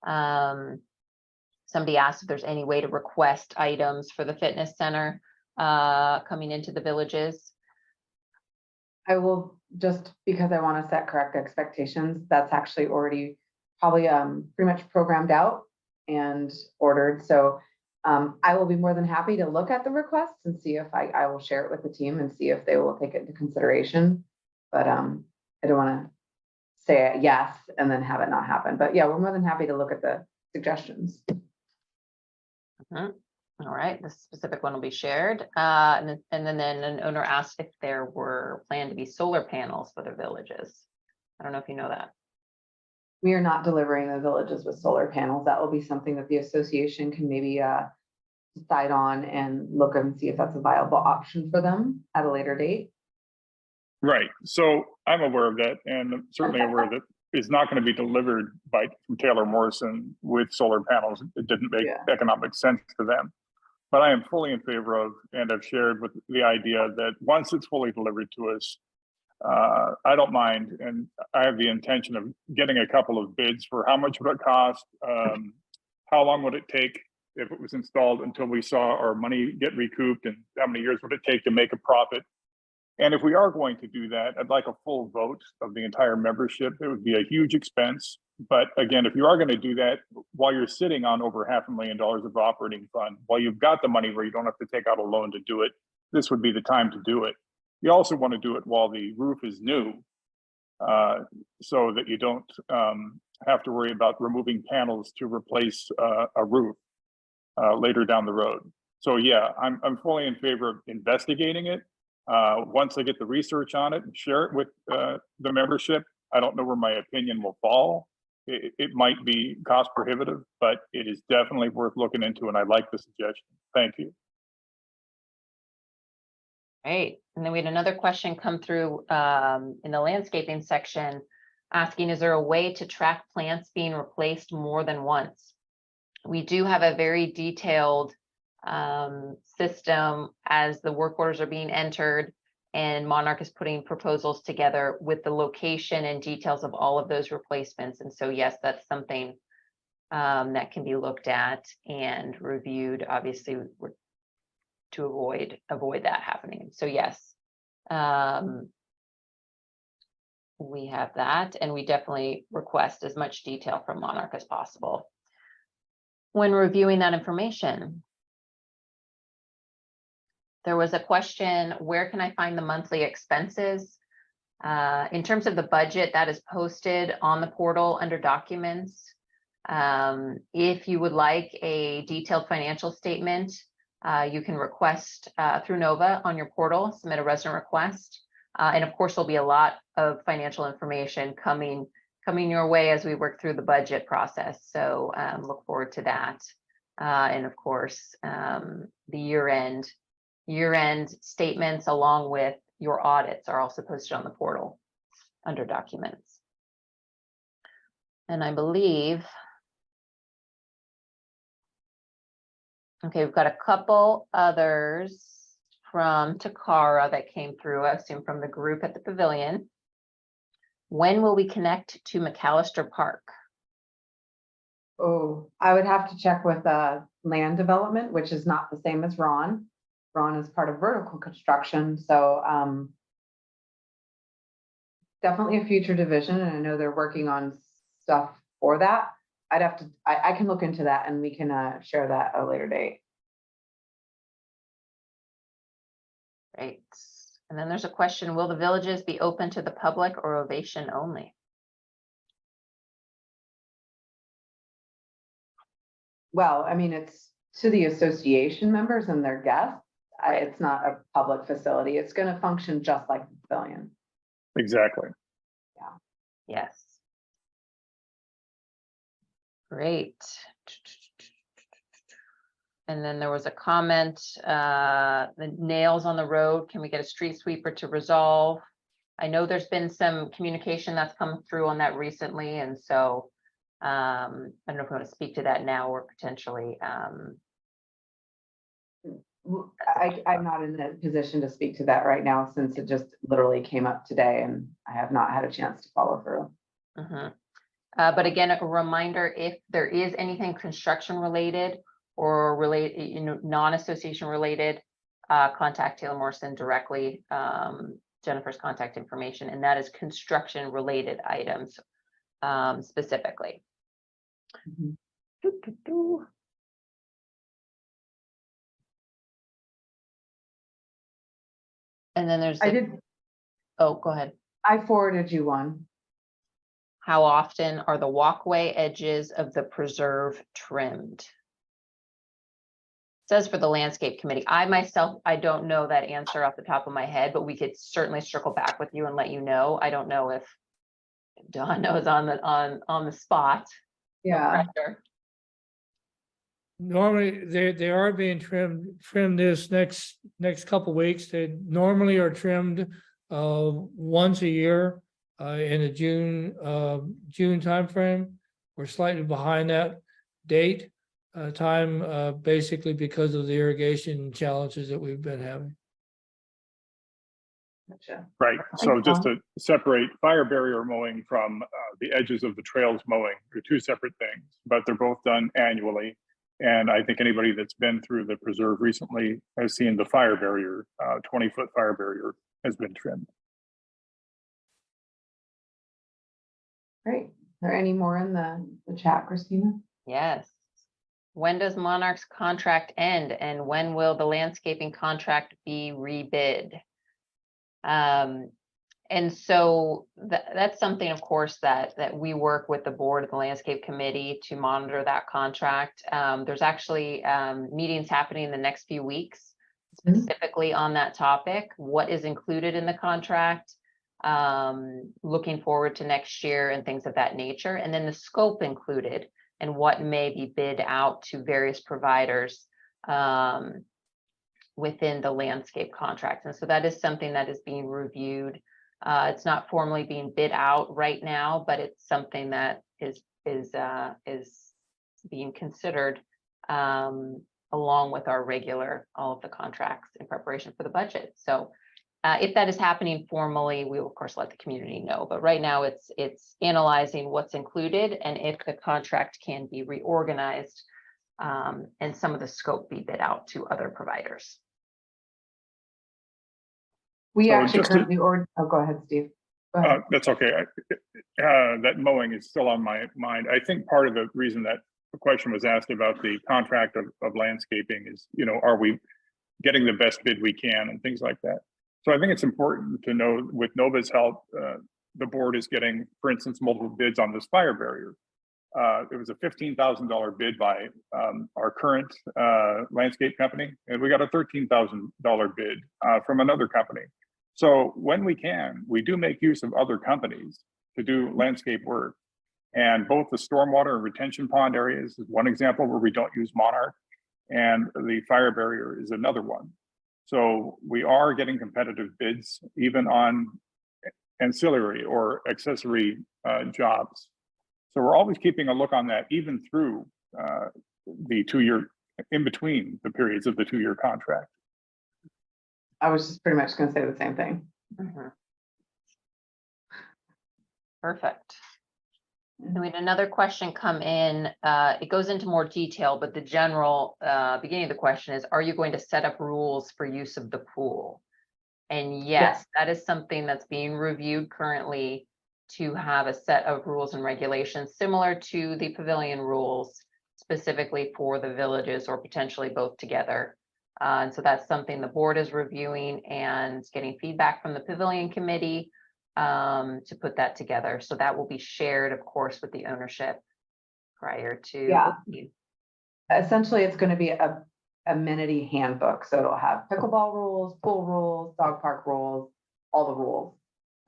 Somebody asked if there's any way to request items for the fitness center coming into the villages. I will, just because I want to set correct expectations, that's actually already probably pretty much programmed out and ordered. So I will be more than happy to look at the requests and see if I will share it with the team and see if they will take it into consideration. But I don't want to say a yes and then have it not happen. But yeah, we're more than happy to look at the suggestions. All right, the specific one will be shared. And then an owner asked if there were planned to be solar panels for the villages. I don't know if you know that. We are not delivering the villages with solar panels. That will be something that the association can maybe decide on and look and see if that's a viable option for them at a later date. Right, so I'm aware of that, and I'm certainly aware that it's not gonna be delivered from Taylor Morrison with solar panels. It didn't make Yeah. economic sense to them. But I am fully in favor of, and I've shared with the idea that once it's fully delivered to us, I don't mind, and I have the intention of getting a couple of bids for how much would it cost, how long would it take if it was installed until we saw our money get recouped, and how many years would it take to make a profit? And if we are going to do that, I'd like a full vote of the entire membership. It would be a huge expense. But again, if you are going to do that while you're sitting on over $500,000 of operating fund, while you've got the money where you don't have to take out a loan to do it, this would be the time to do it. You also want to do it while the roof is new, so that you don't have to worry about removing panels to replace a roof later down the road. So yeah, I'm fully in favor of investigating it. Once I get the research on it and share it with the membership, I don't know where my opinion will fall. It might be cost prohibitive, but it is definitely worth looking into, and I like the suggestion. Thank you. Right, and then we had another question come through in the landscaping section asking, is there a way to track plants being replaced more than once? We do have a very detailed system as the work orders are being entered, and Monarch is putting proposals together with the location and details of all of those replacements. And so, yes, that's something that can be looked at and reviewed, obviously, to avoid that happening. So yes, we have that, and we definitely request as much detail from Monarch as possible when reviewing that information. There was a question, where can I find the monthly expenses? In terms of the budget, that is posted on the portal under documents. If you would like a detailed financial statement, you can request through Nova on your portal, submit a resident request. And of course, there'll be a lot of financial information coming your way as we work through the budget process. So look forward to that. And of course, the year-end statements along with your audits are also posted on the portal under documents. And I believe, okay, we've got a couple others from Takara that came through, I assume from the group at the pavilion. When will we connect to McAllister Park? Oh, I would have to check with land development, which is not the same as Ron. Ron is part of vertical construction, so definitely a future division, and I know they're working on stuff for that. I can look into that, and we can share that at a later date. Great. And then there's a question, will the villages be open to the public or ovation only? Well, I mean, it's to the association members and their guests. It's not a public facility. It's going to function just like the pavilion. Exactly. Yes. Great. And then there was a comment, the nails on the road, can we get a street sweeper to resolve? I know there's been some communication that's come through on that recently, and so I don't know if you want to speak to that now or potentially. I'm not in a position to speak to that right now, since it just literally came up today and I have not had a chance to follow through. But again, a reminder, if there is anything construction related or related, non-association related, contact Taylor Morrison directly. Jennifer's contact information, and that is construction related items specifically. And then there's, oh, go ahead. I forwarded you one. How often are the walkway edges of the preserve trimmed? Says for the landscape committee. I myself, I don't know that answer off the top of my head, but we could certainly circle back with you and let you know. I don't know if Dawn knows on the spot. Yeah. No pressure. Normally, they are being trimmed this next couple weeks. They normally are trimmed once a year in the June timeframe. We're slightly behind that date time basically because of the irrigation challenges that we've been having. Gotcha. Right, so Thanks, just Tom. to separate fire barrier mowing from the edges of the trails mowing, they're two separate things, but they're both done annually. And I think anybody that's been through the preserve recently has seen the fire barrier, 20-foot fire barrier has been trimmed. Great. Are there any more in the chat, Christina? Yes. When does Monarch's contract end and when will the landscaping contract be rebid? And so that's something, of course, that we work with the board of the landscape committee to monitor that contract. There's actually meetings happening in the next few weeks, specifically on that topic. What is included in the contract? Looking forward to next year and things of that nature. And then the scope included and what may be bid out to various providers within the landscape contract. And so that is something that is being reviewed. It's not formally being bid out right now, but it's something that is being considered along with our all of the contracts in preparation for the budget. So if that is happening formally, we will of course let the community know. But right now it's analyzing what's included and if the contract can be reorganized and some of the scope be bid out to other providers. We So actually just to- currently oh, go ahead, Steve. Go ahead. That's okay. That mowing is still on my mind. I think part of the reason that the question was asked about the contract of landscaping is, are we getting the best bid we can and things like that. So I think it's important to know with Nova's help, the board is getting, for instance, multiple bids on this fire barrier. It was a $15,000 bid by our current landscape company, and we got a $13,000 bid from another company. So when we can, we do make use of other companies to do landscape work. And both the stormwater and retention pond areas is one example where we don't use Monarch, and the fire barrier is another one. So we are getting competitive bids even on ancillary or accessory jobs. So we're always keeping a look on that, even through the 2-year, in between the periods of the 2-year contract. I was just pretty much going to say the same thing. Perfect. And we had another question come in. It goes into more detail, but the general beginning of the question is, are you going to set up rules for use of the pool? And yes, that is something that's being reviewed currently to have a set of rules and regulations similar to the pavilion rules, specifically for the villages or potentially both together. And so that's something the board is reviewing and getting feedback from the pavilion committee to put that together. So that will be shared, of course, with the ownership prior to. Yeah. Essentially, it's going to be a amenity handbook. So it'll have pickleball rules, pool rules, dog park rules, all the rules.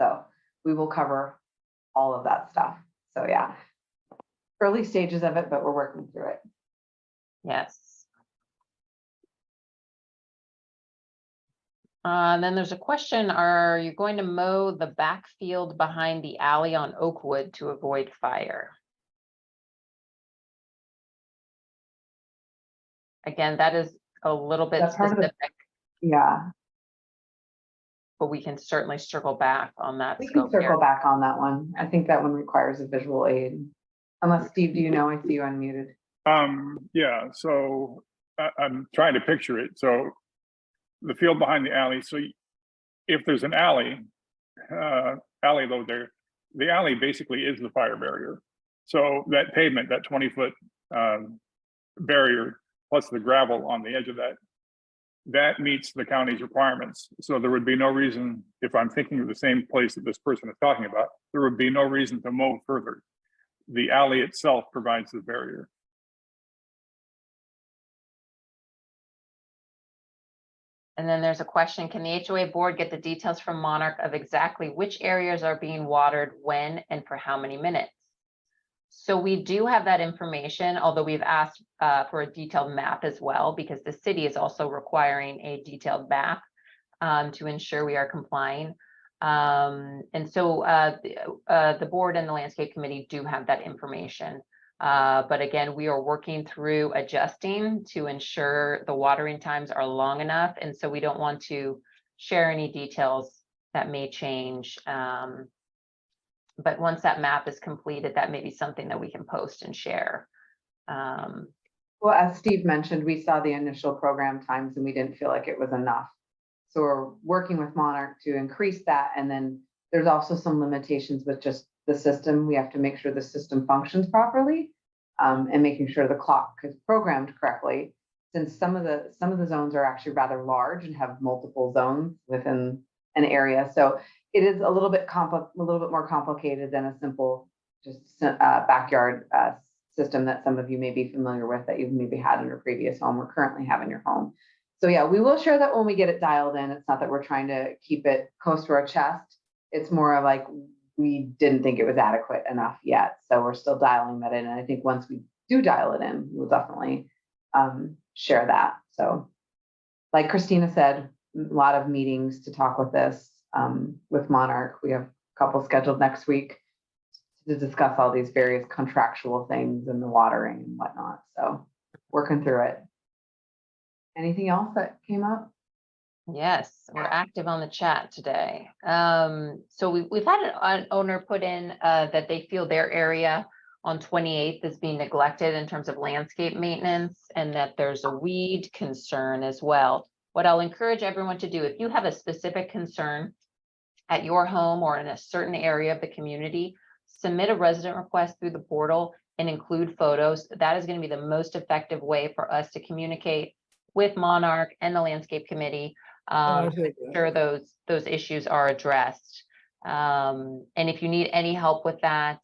So we will cover all of that stuff. So yeah, early stages of it, but we're working through it. Yes. Then there's a question, are you going to mow the backfield behind the alley on Oakwood to avoid fire? Again, that is a little bit That's part of the- specific, Yeah, but we can certainly circle back on that. we can scope here. circle back on that one. I think that one requires a visual aid. Unless Steve, do you know? I see you unmuted. Yeah, so I'm trying to picture it. So the field behind the alley. So if there's an alley though there, the alley basically is the fire barrier. So that pavement, that 20-foot barrier plus the gravel on the edge of that meets the county's requirements. So there would be no reason, if I'm thinking of the same place that this person is talking about, there would be no reason to mow further. The alley itself provides the barrier. And then there's a question, can the HOA board get the details from Monarch of exactly which areas are being watered, when, and for how many minutes? So we do have that information, although we've asked for a detailed map as well, because the city is also requiring a detailed map to ensure we are complying. And so the board and the landscape committee do have that information. But again, we are working through adjusting to ensure the watering times are long enough. And so we don't want to share any details that may change. But once that map is completed, that may be something that we can post and share. Well, as Steve mentioned, we saw the initial program times and we didn't feel like it was enough. So we're working with Monarch to increase that. And then there's also some limitations with just the system. We have to make sure the system functions properly, and making sure the clock is programmed correctly. Since some of the zones are actually rather large and have multiple zones within an area. So it is a little bit more complicated than a simple just backyard system that some of you may be familiar with, that you've maybe had in your previous home or currently have in your home. So yeah, we will share that when we get it dialed in. It's not that we're trying to keep it close to our chest. It's more of like, we didn't think it was adequate enough yet. So we're still dialing that in. And I think once we do dial it in, we'll definitely share that. So like Christina said, a lot of meetings to talk with this with Monarch. We have a couple scheduled next week to discuss all these various contractual things and the watering and whatnot. So working through it. Anything else that came up? Yes, we're active on the chat today. So we've had an owner put in that they feel their area on 28th is being neglected in terms of landscape maintenance, and that there's a weed concern as well. What I'll encourage everyone to do, if you have a specific concern at your home or in a certain area of the community, submit a resident request through the portal and include photos. That is going to be the most effective way for us to communicate with Monarch and the landscape committee, to ensure those issues are addressed. And if you need any help with that,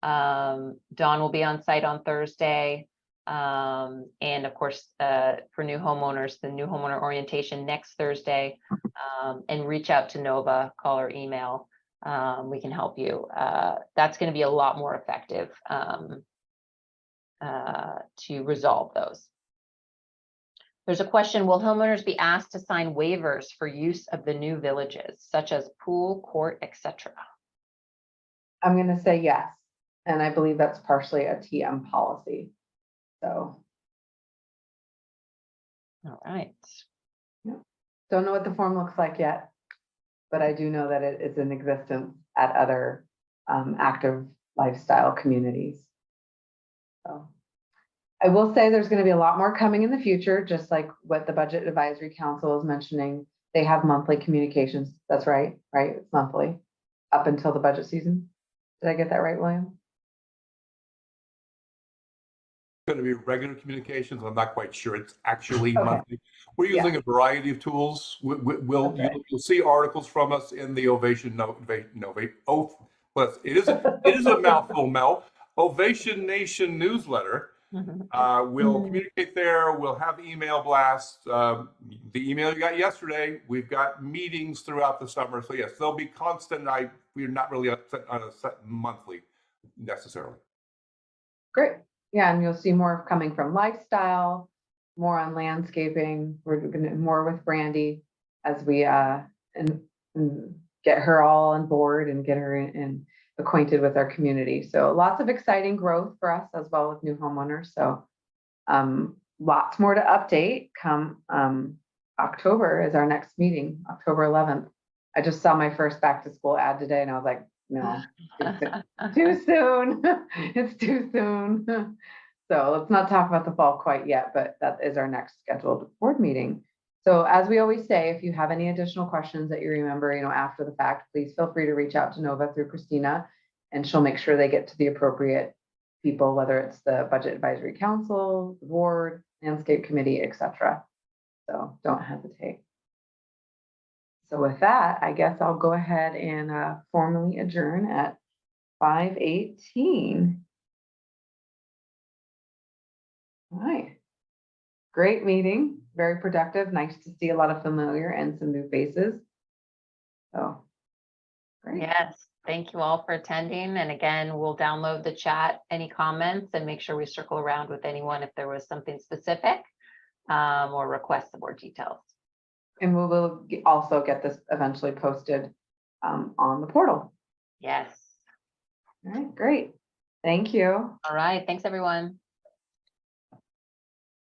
Dawn will be on site on Thursday. And of course, for new homeowners, the new homeowner orientation next Thursday, and reach out to Nova, call or email. We can help you. That's going to be a lot more effective to resolve those. There's a question, will homeowners be asked to sign waivers for use of the new villages, such as pool, court, etc.? I'm going to say yes. And I believe that's partially a TM policy. So. All right. Yeah. Don't know what the form looks like yet, but I do know that it is in existence at other active lifestyle communities. So. I will say there's going to be a lot more coming in the future, just like what the Budget Advisory Council is mentioning. They have monthly communications. That's right, right? It's monthly up until the budget season. Did I get that right, William? Going to be regular communications. I'm not quite sure. It's actually Okay. monthly. We're using a variety of tools. You'll see articles from us in the Ovation it is a mouthful, Mel. Ovation Nation newsletter. We'll communicate there. We'll have email blasts. The email you got yesterday, we've got meetings throughout the summer. So yes, they'll be constant. We're not really on a set monthly necessarily. Great. Yeah, and you'll see more coming from lifestyle, more on landscaping. We're going to more with Brandy as we and get her all on board and get her in acquainted with our community. So lots of exciting growth for us as well with new homeowners. So lots more to update come October is our next meeting, October 11th. I just saw my first back to school ad today and I was like, no, too soon. It's too soon. So let's not talk about the fall quite yet, but that is our next scheduled board meeting. So as we always say, if you have any additional questions that you remember, after the fact, please feel free to reach out to Nova through Christina, and she'll make sure they get to the appropriate people, whether it's the Budget Advisory Council, the board, landscape committee, etc. So don't hesitate. So with that, I guess I'll go ahead and formally adjourn at 5:18. All right. Great meeting, very productive. Nice to see a lot of familiar and some new faces. So, great. Yes, Thank you all for attending. And again, we'll download the chat, any comments, and make sure we circle around with anyone if there was something specific or request some more details. And we will also get this eventually posted on the portal. Yes. All right, great. Thank you. All right. Thanks, everyone.